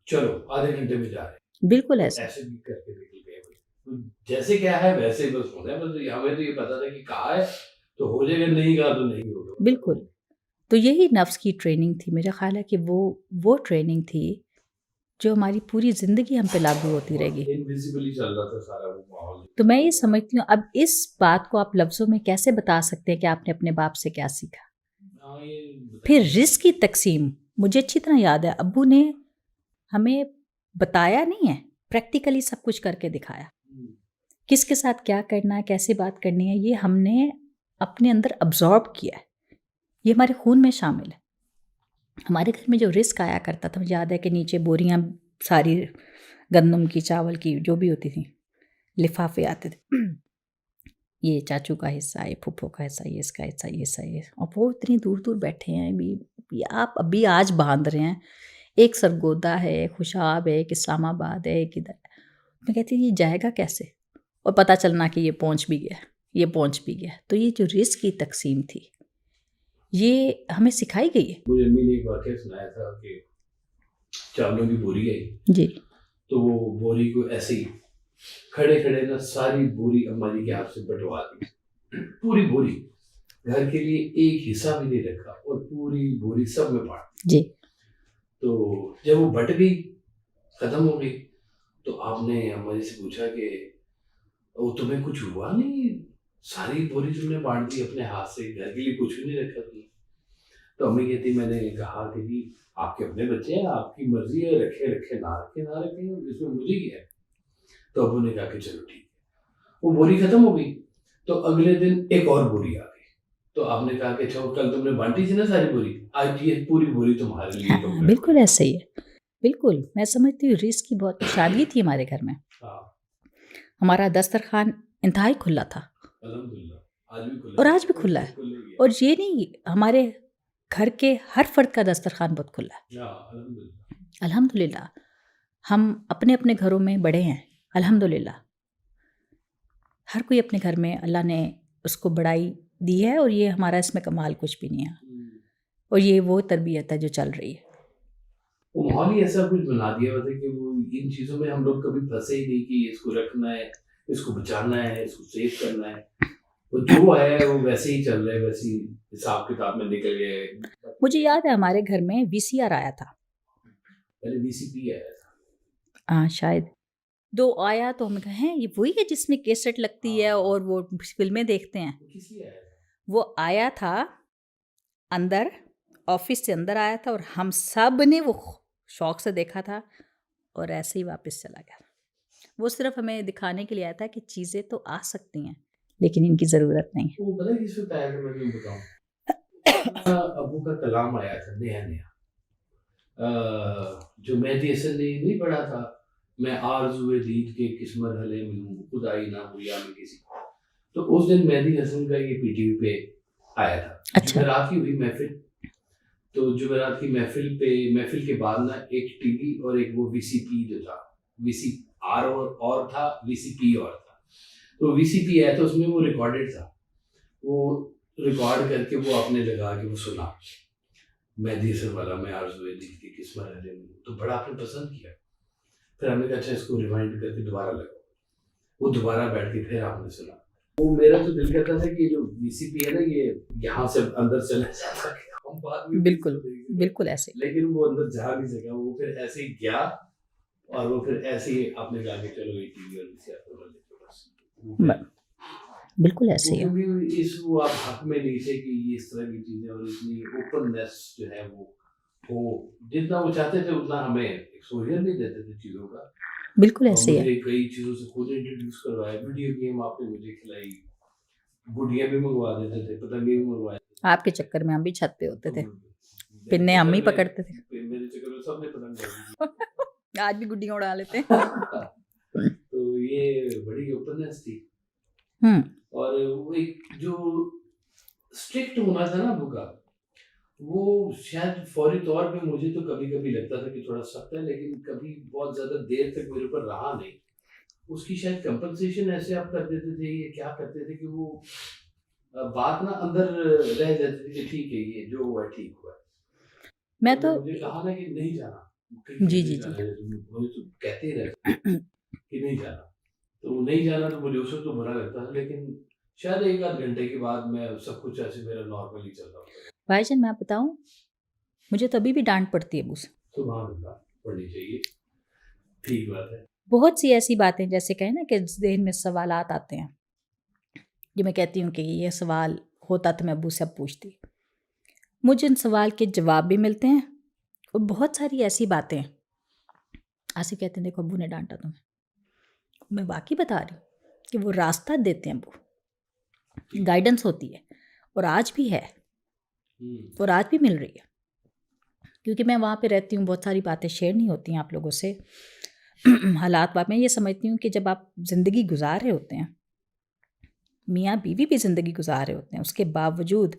चलो आधे घंटे में जा रहे हैं, बिल्कुल ऐसे। ऐसे भी करके निकल गए। तो जैसे क्या है वैसे ही बस होना है, बस हमें तो ये पता था कि कहा है तो हो जाएगा, नहीं कहा तो नहीं होगा। बिल्कुल, तो यही नफ्स की ट्रेनिंग थी। मेरा ख्याल है कि वो ट्रेनिंग थी जो हमारी पूरी ज़िंदगी हम पे लागू होती रहेगी। इनविजिबली चल रहा था सारा वो माहौल। तो मैं ये समझती हूँ, अब इस बात को आप लफ्ज़ों में कैसे बता सकते हैं कि आपने अपने बाप से क्या सीखा? हाँ, ये फिर रिस्क की तकसीम मुझे अच्छी तरह याद है, अब्बू ने हमें बताया नहीं है, प्रैक्टिकली सब कुछ करके दिखाया। किसके साथ क्या करना है, कैसे बात करनी है, ये हमने अपने अंदर अब्जॉर्ब किया है, ये हमारे खून में शामिल है। हमारे घर में जो रिस्क आया करता था, मुझे याद है कि नीचे बोरियां सारी गंदम की, चावल की, जो भी होती थी, लिफाफे आते थे, ये चाचू का हिस्सा, ये फूफो का हिस्सा, ये इसका हिस्सा, ये हिस्सा, ये। और वो इतनी दूर दूर बैठे हैं भी, आप अभी आज बांध रहे हैं, एक सरगोदा है, एक खुशाब है, एक इस्लामाबाद है, एक इधर है। मैं कहती ये जाएगा कैसे, और पता चलना कि ये पहुंच भी गया, ये पहुंच भी गया। तो ये जो रिस्क की तकसीम थी ये हमें सिखाई गई है। मुझे अम्मी ने एक वाक़या सुनाया था कि चावलों की बोरी आई जी, तो वो बोरी को ऐसे ही खड़े खड़े ना सारी बोरी अम्मा जी के हाथ से बंटवा दी, पूरी बोरी, घर के लिए एक हिस्सा भी नहीं रखा और पूरी बोरी सब में बांट जी, तो जब वो बट गई, खत्म हो गई, तो आपने अम्मा जी से पूछा कि वो तुम्हें कुछ हुआ नहीं, सारी बोरी तुमने बांट दी अपने हाथ से, घर के लिए कुछ भी नहीं रखा तुमने। तो अम्मी कहती, मैंने कहा कि जी आपके अपने बच्चे हैं, आपकी मर्जी है, रखे रखे ना रखे ना रखे, इसमें मुझे क्या है। तो अब्बू ने कहा कि चलो ठीक है। वो बोरी खत्म हो गई, तो अगले दिन एक और बोरी आ गई। तो आपने कहा कि अच्छा कल तुमने बांटी थी ना सारी बोरी, आज ये पूरी बोरी तुम्हारे लिए हाँ, कंप्लीट बिल्कुल ऐसे ही है। बिल्कुल, मैं समझती हूँ रिस्क की बहुत शादगी थी हमारे घर में। हाँ, हमारा दस्तरखान इंतहाई खुला था अल्हम्दुलिल्लाह आज भी खुला और है, आज भी खुला है। खुला ही है। और ये नहीं, हमारे घर के हर फर्द का दस्तरखान बहुत खुला है। हाँ, अल्हम्दुलिल्लाह। अल्हम्दुलिल्लाह, हम अपने अपने घरों में बड़े हैं, अल्हम्दुलिल्लाह। हर कोई अपने घर में अल्लाह ने उसको बड़ाई दी है और ये हमारा इसमें कमाल कुछ भी नहीं है। और ये वो तरबियत है जो चल रही है। वो माहौल ही ऐसा कुछ बना दिया हुआ था कि वो इन चीज़ों में हम लोग कभी फंसे ही नहीं कि इसको रखना है, इसको बचाना है, इसको सेव करना है। वो जो है वो वैसे ही चल रहा है, वैसे ही हिसाब किताब में निकल गए। मुझे याद है हमारे घर में वीसीआर आया था। पहले वीसीपी आया था। शायद 2 आया तो हमने कहा हैं ये वही है जिसमें कैसेट लगती है और वो फ़िल्में देखते हैं। वो किस लिए आया था? वो आया था अंदर, ऑफ़िस से अंदर आया था और हम सब ने वो शौक से देखा था और ऐसे ही वापस चला गया। वो सिर्फ़ हमें दिखाने के लिए आया था कि चीज़ें तो आ सकती हैं, लेकिन इनकी ज़रूरत नहीं है। वो पता है किस वक़्त आया था, मैं तुम्हें बताऊँ? अब्बू का कलाम आया था नया-नया। जो मेहदी हसन ने नहीं पढ़ा था, मैं आरज़ुए दीद के किस मरहले में हूँ, खुदाई ना हुई या मैं किसी। तो उस दिन मेहदी हसन का ये पीटीवी पे आया था। अच्छा। जुमेरात की हुई महफ़िल, तो जुमेरात की महफ़िल के बाद ना एक टीवी और एक वो वीसीपी जो था, वीसीआर और था, वीसीपी और था। तो वीसीपी आया था, उसमें वो रिकॉर्डेड था। वो रिकॉर्ड करके वो आपने लगा के वो सुना, मेहदी हसन वाला मैं आरज़ुए दीद के किस मरहले में हूँ, तो बड़ा आपने पसंद किया। फिर हमने कहा अच्छा इसको रिवाइंड करके दोबारा लगाओ। वो दोबारा बैठ के फिर आपने सुना। वो मेरा तो दिल करता था कि जो वीसीपी है ना, ये यहाँ से अंदर चला जाता है, हम बाद में बिल्कुल, देखेंगे। बिल्कुल ऐसे। लेकिन वो अंदर जा नहीं सका, वो फिर ऐसे ही गया और वो फिर ऐसे ही आपने कहा कि चलो ये टीवी और वीसीआर को ले लो बस। वो फिर- ब बिल्कुल ऐसे ही है। क्योंकि इस वो आप हक में नहीं थे कि ये इस तरह की चीज़ें और इतनी ओपननेस जो है वो जितना वो चाहते थे उतना हमें एक्सपोज़र नहीं देते थे चीज़ों का। बिल्कुल और ऐसे ही है। मुझे कई चीज़ों से खुद इंट्रोड्यूस करवाया, वीडियो गेम आपने मुझे खिलाई, गुड़िया भी मंगवा देते थे, पतंगे भी मंगवाए थे। आपके चक्कर में हम भी छत पे होते थे। मेरे पिन्ने हम ही चक्कर में- पकड़ते थे। मेरे चक्कर में सबने पतंग उड़ाई आज भी गुड्डियाँ उड़ा लेते हैं। थी। तो ये बड़ी ओपननेस थी। हुँ। और वो एक जो स्ट्रिक्ट होना था ना अबू का, वो शायद फौरी तौर पे मुझे तो कभी-कभी लगता था कि थोड़ा सख्त है, लेकिन कभी बहुत ज़्यादा देर तक मेरे ऊपर रहा नहीं। उसकी शायद कंपनसेशन ऐसे आप कर देते थे या क्या करते थे कि वो बात ना अंदर रह जाती थी कि ठीक है, ये जो हुआ है ठीक हुआ है। मैं तो तो मुझे कहा ना कि नहीं जाना, कहीं जी, नहीं जी, जाना जी। है, मुझे तो कहते ही रहते कि नहीं जाना। तो वो नहीं जाना तो मुझे उस वक़्त तो बुरा लगता था, लेकिन शायद 1 आध घंटे के बाद मैं सब कुछ ऐसे मेरा नॉर्मली चल रहा होता था। भाईजान मैं बताऊँ, मुझे तो अभी भी डाँट पड़ती है अब्बू से। सुभान अल्लाह, पढ़नी चाहिए, ठीक बात है। बहुत सी ऐसी बातें जैसे कहें ना कि ज़हन में सवालात आते हैं, कि मैं कहती हूँ कि ये सवाल होता तो मैं अब्बू से अब पूछती। मुझे उन सवाल के जवाब भी मिलते हैं और बहुत सारी ऐसी बातें आसिफ कहते हैं देखो अब्बू ने डाँटा तुम्हें। मैं वाक़ई बता रही हूँ कि वो रास्ता देते हैं अब्बू, गाइडेंस होती है और आज भी है हुँ, और आज भी मिल रही है। क्योंकि मैं वहाँ पे रहती हूँ, बहुत सारी बातें शेयर नहीं होती हैं आप लोगों से। हालात मैं ये समझती हूँ कि जब आप ज़िंदगी गुज़ार रहे होते हैं, मियाँ-बीवी भी ज़िंदगी गुज़ार रहे होते हैं, उसके बावजूद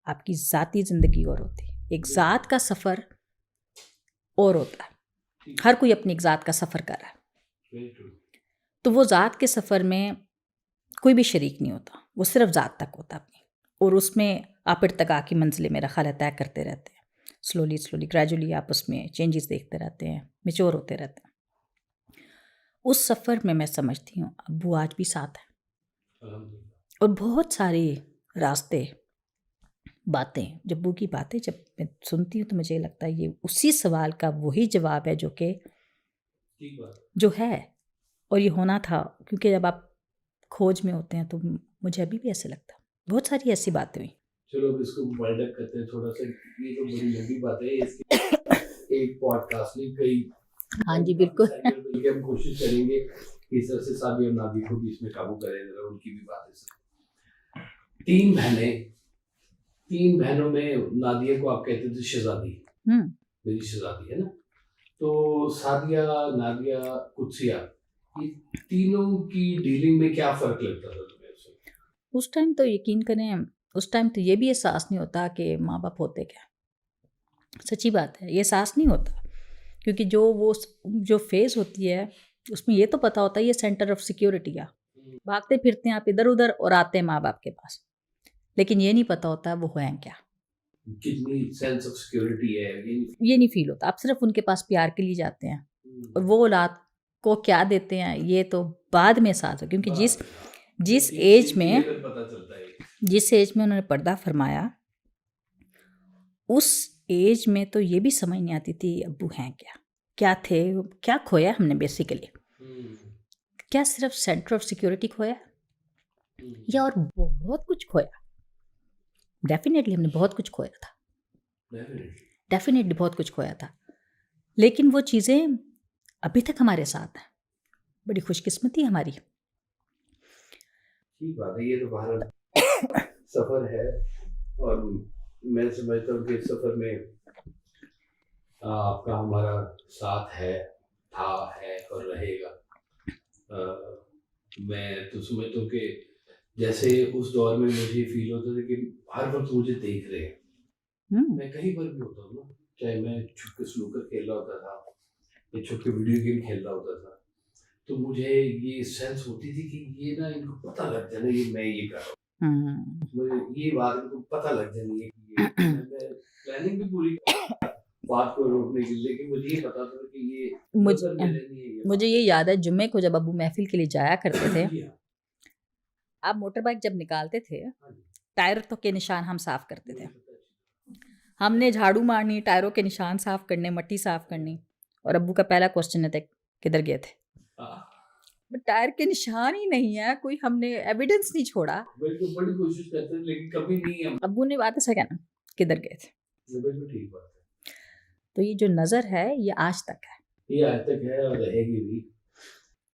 आपकी ज़ाती ज़िंदगी और होती है। एक ज़ात का सफ़र और होता है। ठीक, हर कोई अपनी एक ज़ात का सफ़र कर रहा है। Very true. तो वो ज़ात के सफ़र में कोई भी शरीक नहीं होता, वो सिर्फ़ ज़ात तक होता है अपनी, और उसमें आप इर्तिका की मंज़िलें मेरा ख़्याल है तय करते रहते हैं। स्लोली ग्रेजुअली आप उसमें चेंजेस देखते रहते हैं, मैच्योर होते रहते हैं। उस सफ़र में मैं समझती हूँ अब्बू आज भी साथ हैं अल्हम्दुलिल्लाह। और बहुत सारे रास्ते, बातें, जब अब्बू की बातें जब मैं सुनती हूँ तो मुझे लगता है ये उसी सवाल का वही जवाब है जो कि ठीक बात है। जो है और ये होना था, क्योंकि जब आप खोज में होते हैं तो मुझे अभी भी ऐसे लगता है। बहुत सारी ऐसी बातें हुई। चलो अब इसको वाइंड अप करते हैं थोड़ा-सा, ये तो बड़ी लंबी बात है, इसकी एक पॉडकास्ट नहीं, कई हाँ कई जी, काफ़ी बिल्कुल। सेगमेंट मिलके हम कोशिश करेंगे कि इस तरह से साबिया और नादिया को भी इसमें काबू करें, ज़रा उनकी भी बातें सुनें। 3 बहनें, 3 बहनों में नादिया को आप कहते थे शहज़ादी, हुँ। मेरी शहज़ादी है ना? तो सादिया, नादिया, कुदसिया, ये तीनों की डीलिंग में क्या फ़र्क लगता था तुम्हें उस वक़्त? उस टाइम तो यकीन करें, उस टाइम तो ये भी एहसास नहीं होता कि माँ-बाप होते क्या हैं। सच्ची बात है, ये एहसास नहीं होता। क्योंकि जो फ़ेज़ होती है, उसमें ये तो पता होता है ये सेंटर ऑफ़ सिक्योरिटी है। हुँ, भागते फिरते हैं आप इधर-उधर और आते हैं माँ-बाप के पास। लेकिन ये नहीं पता होता वो हैं क्या? कितनी सेंस ऑफ सिक्योरिटी है, ये नहीं फ़ील होता। आप सिर्फ़ उनके पास प्यार के लिए जाते हैं और हुँ, वो औलाद को क्या देते हैं, ये तो बाद में एहसास हो, क्योंकि बाद में, हाँ। जिस जिनकी एज जिनकी में अगर पता चलता है। जिस एज में उन्होंने पर्दा फ़रमाया, उस एज में तो ये भी समझ नहीं आती थी अब्बू हैं क्या? क्या थे? क्या खोया हमने बेसिकली? हुँ, क्या सिर्फ़ सेंटर ऑफ़ सिक्योरिटी खोया हुँ, या और बहुत कुछ खोया? डेफ़िनिटली हमने बहुत कुछ खोया था। डेफ़िनिटली। डेफ़िनिटली बहुत कुछ खोया था। लेकिन वो चीज़ें अभी तक हमारे साथ हैं। बड़ी खुशकिस्मती हमारी। ठीक बात है, ये तो बहरहाल सफ़र है और मैं समझता हूँ कि इस सफ़र में आपका हमारा साथ है, था, है और रहेगा। मैं तो समझता हूँ कि जैसे उस दौर में मुझे फ़ील होता था कि हर वक़्त मुझे देख रहे हैं। हुँ, मैं कहीं पर भी होता हूँ ना, चाहे मैं छुप के स्नूकर खेल रहा होता था या छुप के वीडियो गेम खेल रहा होता था, तो मुझे ये सेंस होती थी कि ये ना इनको पता लग जाए ना ये मैं ये कर रहा हूँ। हुँ। मुझे ये बात इनको पता लग जानी है कि ये मैं प्लानिंग भी पूरी बात को रोकने की, लेकिन मुझे ये पता था कि ये मुझ नज़र में रहनी है ये मुझे बात। ये याद है जुम्मे को जब अब्बू महफ़िल के लिए जाया करते थे, जी हाँ, आप मोटर बाइक जब निकालते थे, हाँ जी, टायर तो के निशान हम साफ़ करते थे। मुझे पता है। हमने झाड़ू मारनी, टायरों के निशान साफ़ करने, मट्टी साफ़ करनी और अब्बू का पहला क्वेश्चन रहता है, किधर गए थे? हाँ, बट टायर के निशान ही नहीं है, कोई हमने एविडेंस नहीं छोड़ा। बिल्कुल बड़ी कोशिश करते हैं लेकिन कभी नहीं हम। अब्बू ने बात ऐसा कहना, किधर गए थे? बिल्कुल ठीक बात है। तो ये जो नज़र है, ये आज तक है। ये आज तक है और रहेगी भी।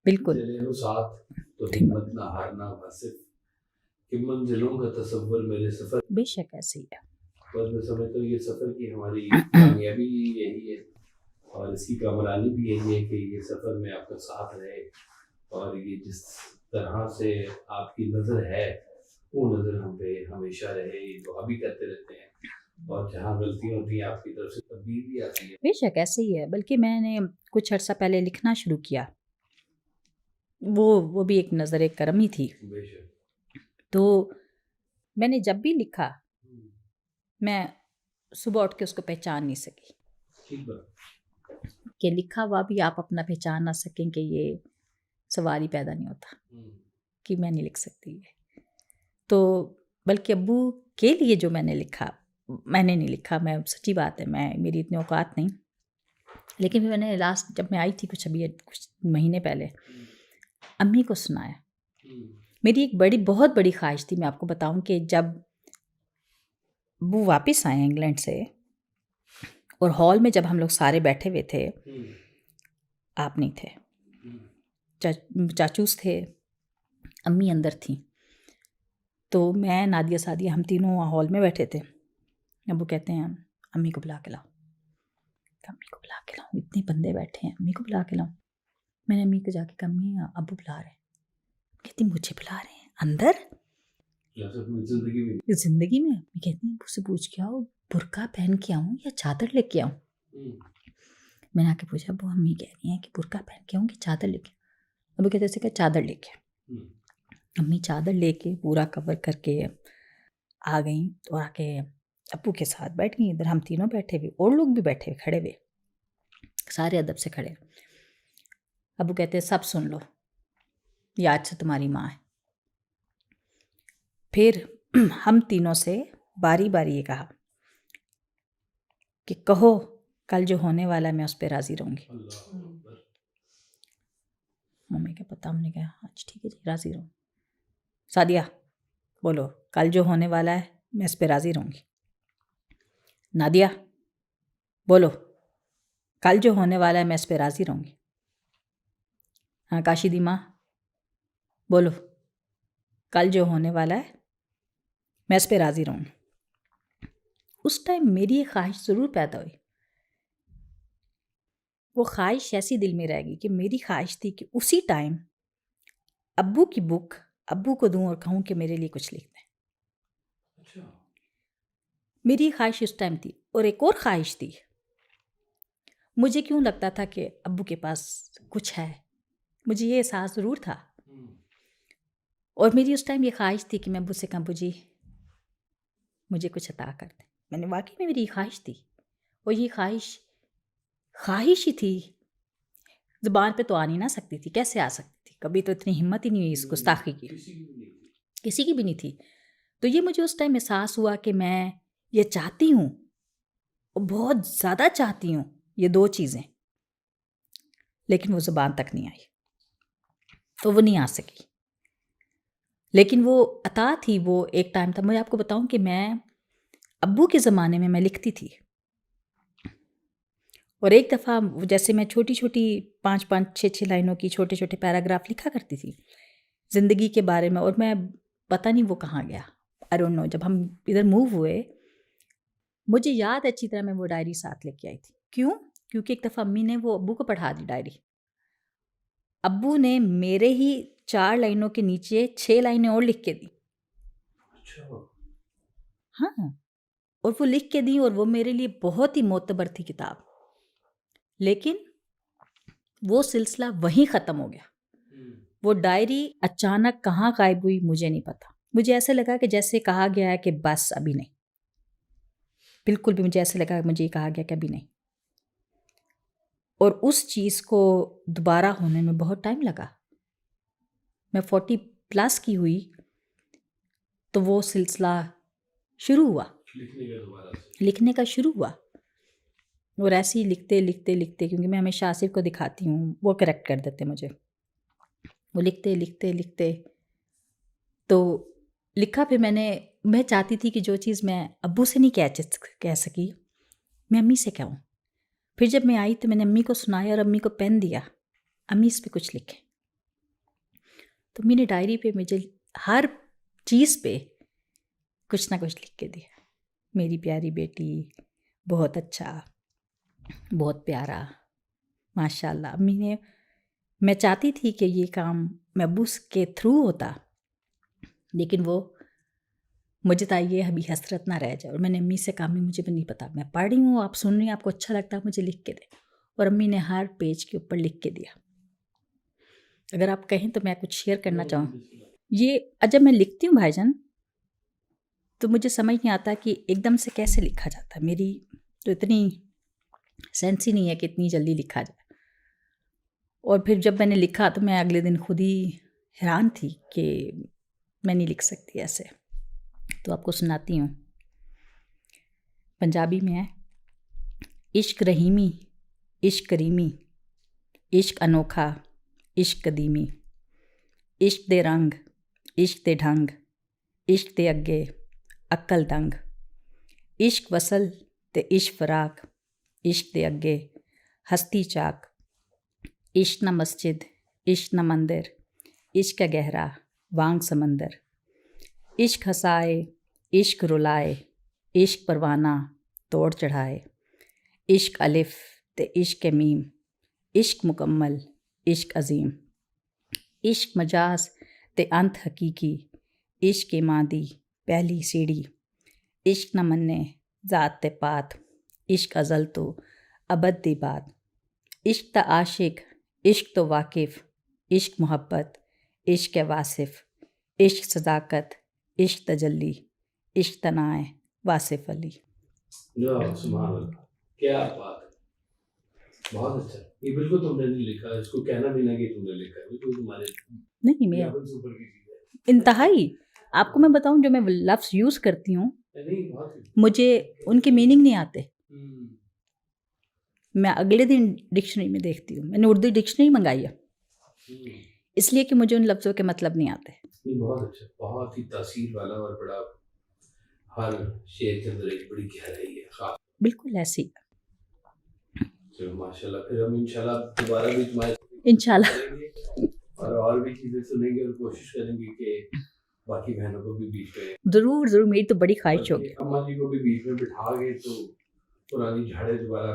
बिल्कुल। चले हो साथ तो ठीक बात। हिम्मत ना हारना, बस सिर्फ कि मंजिलों का तसव्वुर मेरे सफ़र। बेशक ऐसे ही है। बस मैं समझता हूँ ये सफ़र की हमारी कामयाबी यही है और इसकी कामरानी भी यही है कि ये सफ़र में आपका साथ रहे और ये जिस तरह से आपकी नज़र है, वो नज़र हम पे हमेशा रहे, ये दुआ भी करते रहते हैं। और जहाँ गलतियाँ होती हैं आपकी तरफ से तब्दील भी आती है। बेशक ऐसे ही है, बल्कि मैंने कुछ अर्सा पहले लिखना शुरू किया। वो भी एक नज़र करम ही थी। बेशक। तो मैंने जब भी लिखा, हम्म, मैं सुबह उठ के उसको पहचान नहीं सकी ठीक बात। कि लिखा हुआ भी आप अपना पहचान ना सकें, कि ये सवाल ही पैदा नहीं होता कि मैं नहीं लिख सकती ये। तो बल्कि अब्बू के लिए जो मैंने लिखा, मैंने नहीं लिखा, मैं सच्ची बात है, मेरी इतनी औकात नहीं। लेकिन फिर मैंने लास्ट जब मैं आई थी कुछ महीने पहले, अम्मी को सुनाया। मेरी एक बहुत बड़ी ख्वाहिश थी, मैं आपको बताऊं, कि जब वो वापस आए इंग्लैंड से और हॉल में जब हम लोग सारे बैठे हुए थे, आप नहीं थे, चाचूस थे, अम्मी अंदर थी, तो मैं, नादिया, सादिया, हम तीनों हॉल में बैठे थे। अब्बू कहते हैं अम्मी को बुला के लाओ। अम्मी को बुला के लाऊं, इतने बंदे बैठे हैं, अम्मी को बुला के लाऊं। मैंने अम्मी को जाके कहा, अम्मी अब्बू बुला रहे हैं। कहती मुझे बुला रहे हैं अंदर जिंदगी में? मैं कहती हूँ उससे पूछ के आओ, बुर्का पहन के आऊँ या चादर लेके आऊँ? मैंने आके पूछा, वो अम्मी कह रही हैं कि बुर्का पहन के आऊँ कि चादर लेके? अब्बू कहते हैं चादर लेके। अम्मी चादर लेके पूरा कवर करके आ गई और आके अब्बू के साथ बैठ गई। इधर हम तीनों बैठे हुए, और लोग भी बैठे हुए, खड़े हुए, सारे अदब से खड़े। अब्बू कहते सब सुन लो, ये आज से तुम्हारी माँ है। फिर हम तीनों से बारी बारी ये कहा कि कहो कल जो होने वाला है मैं उस पर राज़ी रहूँगी। मम्मी क्या पता, हमने कहा अच्छा ठीक है जी, राज़ी रहूँ। सादिया बोलो, कल जो होने वाला है मैं इस पर राज़ी रहूँगी। नादिया बोलो, कल जो होने वाला है मैं इस पर राज़ी रहूँगी। हाँ काशिदी माँ बोलो, कल जो होने वाला है मैं इस पर राज़ी रहूँगी। उस टाइम मेरी एक ख्वाहिश ज़रूर पैदा हुई। वो ख्वाहिश ऐसी दिल में रह गई कि मेरी ख्वाहिश थी कि उसी टाइम अब्बू की बुक अब्बू को दूं और कहूँ कि मेरे लिए कुछ लिख दें। अच्छा। मेरी ख्वाहिश उस टाइम थी। और एक और ख्वाहिश थी, मुझे क्यों लगता था कि अब्बू के पास कुछ है, मुझे ये एहसास ज़रूर था। और मेरी उस टाइम ये ख्वाहिश थी कि मैं अब्बू से कहूँ, अब्बू जी मुझे कुछ अता कर दें। मैंने वाकई में मेरी ख्वाहिश थी, और ये ख्वाहिश ही थी, ज़ुबान पे तो आ नहीं ना सकती थी। कैसे आ सकती थी? कभी तो इतनी हिम्मत ही नहीं हुई इस गुस्ताखी की, किसी की भी नहीं थी। तो ये मुझे उस टाइम एहसास हुआ कि मैं ये चाहती हूँ, और बहुत ज़्यादा चाहती हूँ, ये दो चीज़ें, लेकिन वो ज़ुबान तक नहीं आई, तो वो नहीं आ सकी। लेकिन वो अता थी, वो एक टाइम था। मैं आपको बताऊं कि मैं अब्बू के ज़माने में मैं लिखती थी, और एक दफ़ा जैसे मैं छोटी छोटी 5-5, 6-6 लाइनों की छोटे छोटे पैराग्राफ लिखा करती थी ज़िंदगी के बारे में, और मैं पता नहीं वो कहाँ गया, आई डोंट नो। जब हम इधर मूव हुए, मुझे याद है अच्छी तरह, मैं वो डायरी साथ लेके आई थी। क्यों? क्योंकि एक दफ़ा अम्मी ने वो अब्बू को पढ़ा दी डायरी। अब्बू ने मेरे ही 4 लाइनों के नीचे 6 लाइनें और लिख के दी। अच्छा। हाँ, और वो लिख के दी, और वो मेरे लिए बहुत ही मोतबर थी किताब। लेकिन वो सिलसिला वहीं ख़त्म हो गया। वो डायरी अचानक कहाँ गायब हुई मुझे नहीं पता। मुझे ऐसे लगा कि जैसे कहा गया है कि बस अभी नहीं, बिल्कुल भी मुझे ऐसे लगा, मुझे ये कहा गया कि अभी नहीं। और उस चीज़ को दोबारा होने में बहुत टाइम लगा। मैं 40+ की हुई तो वो सिलसिला शुरू हुआ, लिखने का शुरू हुआ। और ऐसे ही लिखते लिखते लिखते, क्योंकि मैं हमेशा आसिफ को दिखाती हूँ, वो करेक्ट कर देते मुझे, वो लिखते लिखते लिखते तो लिखा। फिर मैं चाहती थी कि जो चीज़ मैं अब्बू से नहीं कह सकी, मैं अम्मी से कहूँ। फिर जब मैं आई तो मैंने अम्मी को सुनाया और अम्मी को पेन दिया, अम्मी इस पे कुछ लिखे। तो अम्मी ने डायरी पे मुझे हर चीज़ पे कुछ ना कुछ लिख के दिया। मेरी प्यारी बेटी, बहुत अच्छा, बहुत प्यारा, माशाल्लाह। अम्मी ने, मैं चाहती थी कि ये काम मैं अब्बू के थ्रू होता, लेकिन वो मुझे था ये अभी हसरत ना रह जाए। और मैंने अम्मी से कहा, अम्मी मुझे भी नहीं पता, मैं पढ़ रही हूँ, आप सुन रही हैं, आपको अच्छा लगता है, मुझे लिख के दे। और अम्मी ने हर पेज के ऊपर लिख के दिया। अगर आप कहें तो मैं कुछ शेयर करना चाहूँ। ये जब मैं लिखती हूँ भाईजान, तो मुझे समझ नहीं आता कि एकदम से कैसे लिखा जाता है। मेरी तो इतनी सेंस ही नहीं है कि इतनी जल्दी लिखा जाए। और फिर जब मैंने लिखा तो मैं अगले दिन खुद ही हैरान थी कि मैं नहीं लिख सकती ऐसे। तो आपको सुनाती हूँ। पंजाबी में है, इश्क रहीमी, इश्क करीमी, इश्क अनोखा, इश्क कदीमी, इश्क दे रंग, इश्क दे ढंग, इश्क दे अगे अक्ल दंग, इश्क वसल ते इश्क फराक, इश्क दे अगे हस्ती चाक, इश्क न मस्जिद, इश्क न मंदिर, इश्क है गहरा वांग समंदर, इश्क हसाए, इश्क रुलाए, इश्क परवाना तोड़ चढ़ाए, इश्क अलिफ ते इश्क मीम, इश्क मुकम्मल, इश्क अजीम, इश्क मजाज ते अंत हकीकी, इश्क मादी पहली सीढ़ी, इश्क न मन्ने ज़ात ते पात, इश्क अज़ल तो अबद दी बात, इश्क ता आशिक, इश्क तो वाकिफ़, इश्क मोहब्बत, इश्क वासिफ, इश्क सदाकत, इश्क तजल्ली, इश्क तनाए वासिफ अली। सुभान अल्लाह, क्या बात है, बहुत अच्छा। ये बिल्कुल तुमने नहीं लिखा, इसको कहना भी ना कि तुमने लिखा है, बिल्कुल तुम्हारे नहीं, मैं लेवल से ऊपर की चीज़ है। इंतहाई आपको मैं बताऊं, जो मैं लफ्ज़ यूज़ करती हूँ नहीं, बहुत मुझे उनके मीनिंग नहीं आते। हम्म, मैं अगले दिन डिक्शनरी में देखती हूँ। मैंने उर्दू डिक्शनरी मंगाई है, इसलिए कि मुझे उन लफ्ज़ों के मतलब नहीं आते। नहीं, बहुत अच्छा, बहुत ही तासीर वाला और बड़ा, हर शेर के अंदर एक बड़ी गहराई है, खास। बिल्कुल ऐसी। चलो माशाल्लाह, फिर हम इंशाल्लाह दोबारा भी तुम्हारे इंशाल्लाह। करेंगे और भी चीज़ें सुनेंगे और कोशिश करेंगे कि बाकी बहनों को भी बीच में, ज़रूर ज़रूर, मेरी तो बड़ी ख्वाहिश होगी। बल्कि अम्मा जी को भी बीच में बिठा के तो पुरानी झाड़े दोबारा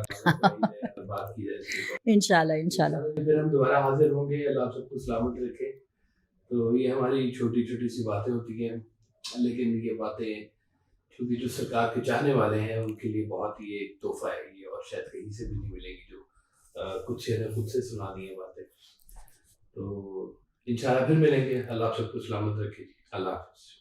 बात की जाए इसके ऊपर। इंशाल्लाह इंशाल्लाह। फिर हम दोबारा हाजिर होंगे, अल्लाह आप सबको सलामत रखे। तो ये हमारी छोटी छोटी सी बातें होती हैं, लेकिन ये बातें क्योंकि जो सरकार के चाहने वाले हैं उनके लिए बहुत ही एक तोहफा है ये, और शायद कहीं से भी नहीं मिलेगी, जो कुछ शेर खुद से सुना दी है बातें। तो इंशाल्लाह फिर मिलेंगे, अल्लाह आप सबको सलामत रखे। अल्लाह हाफ़िज़।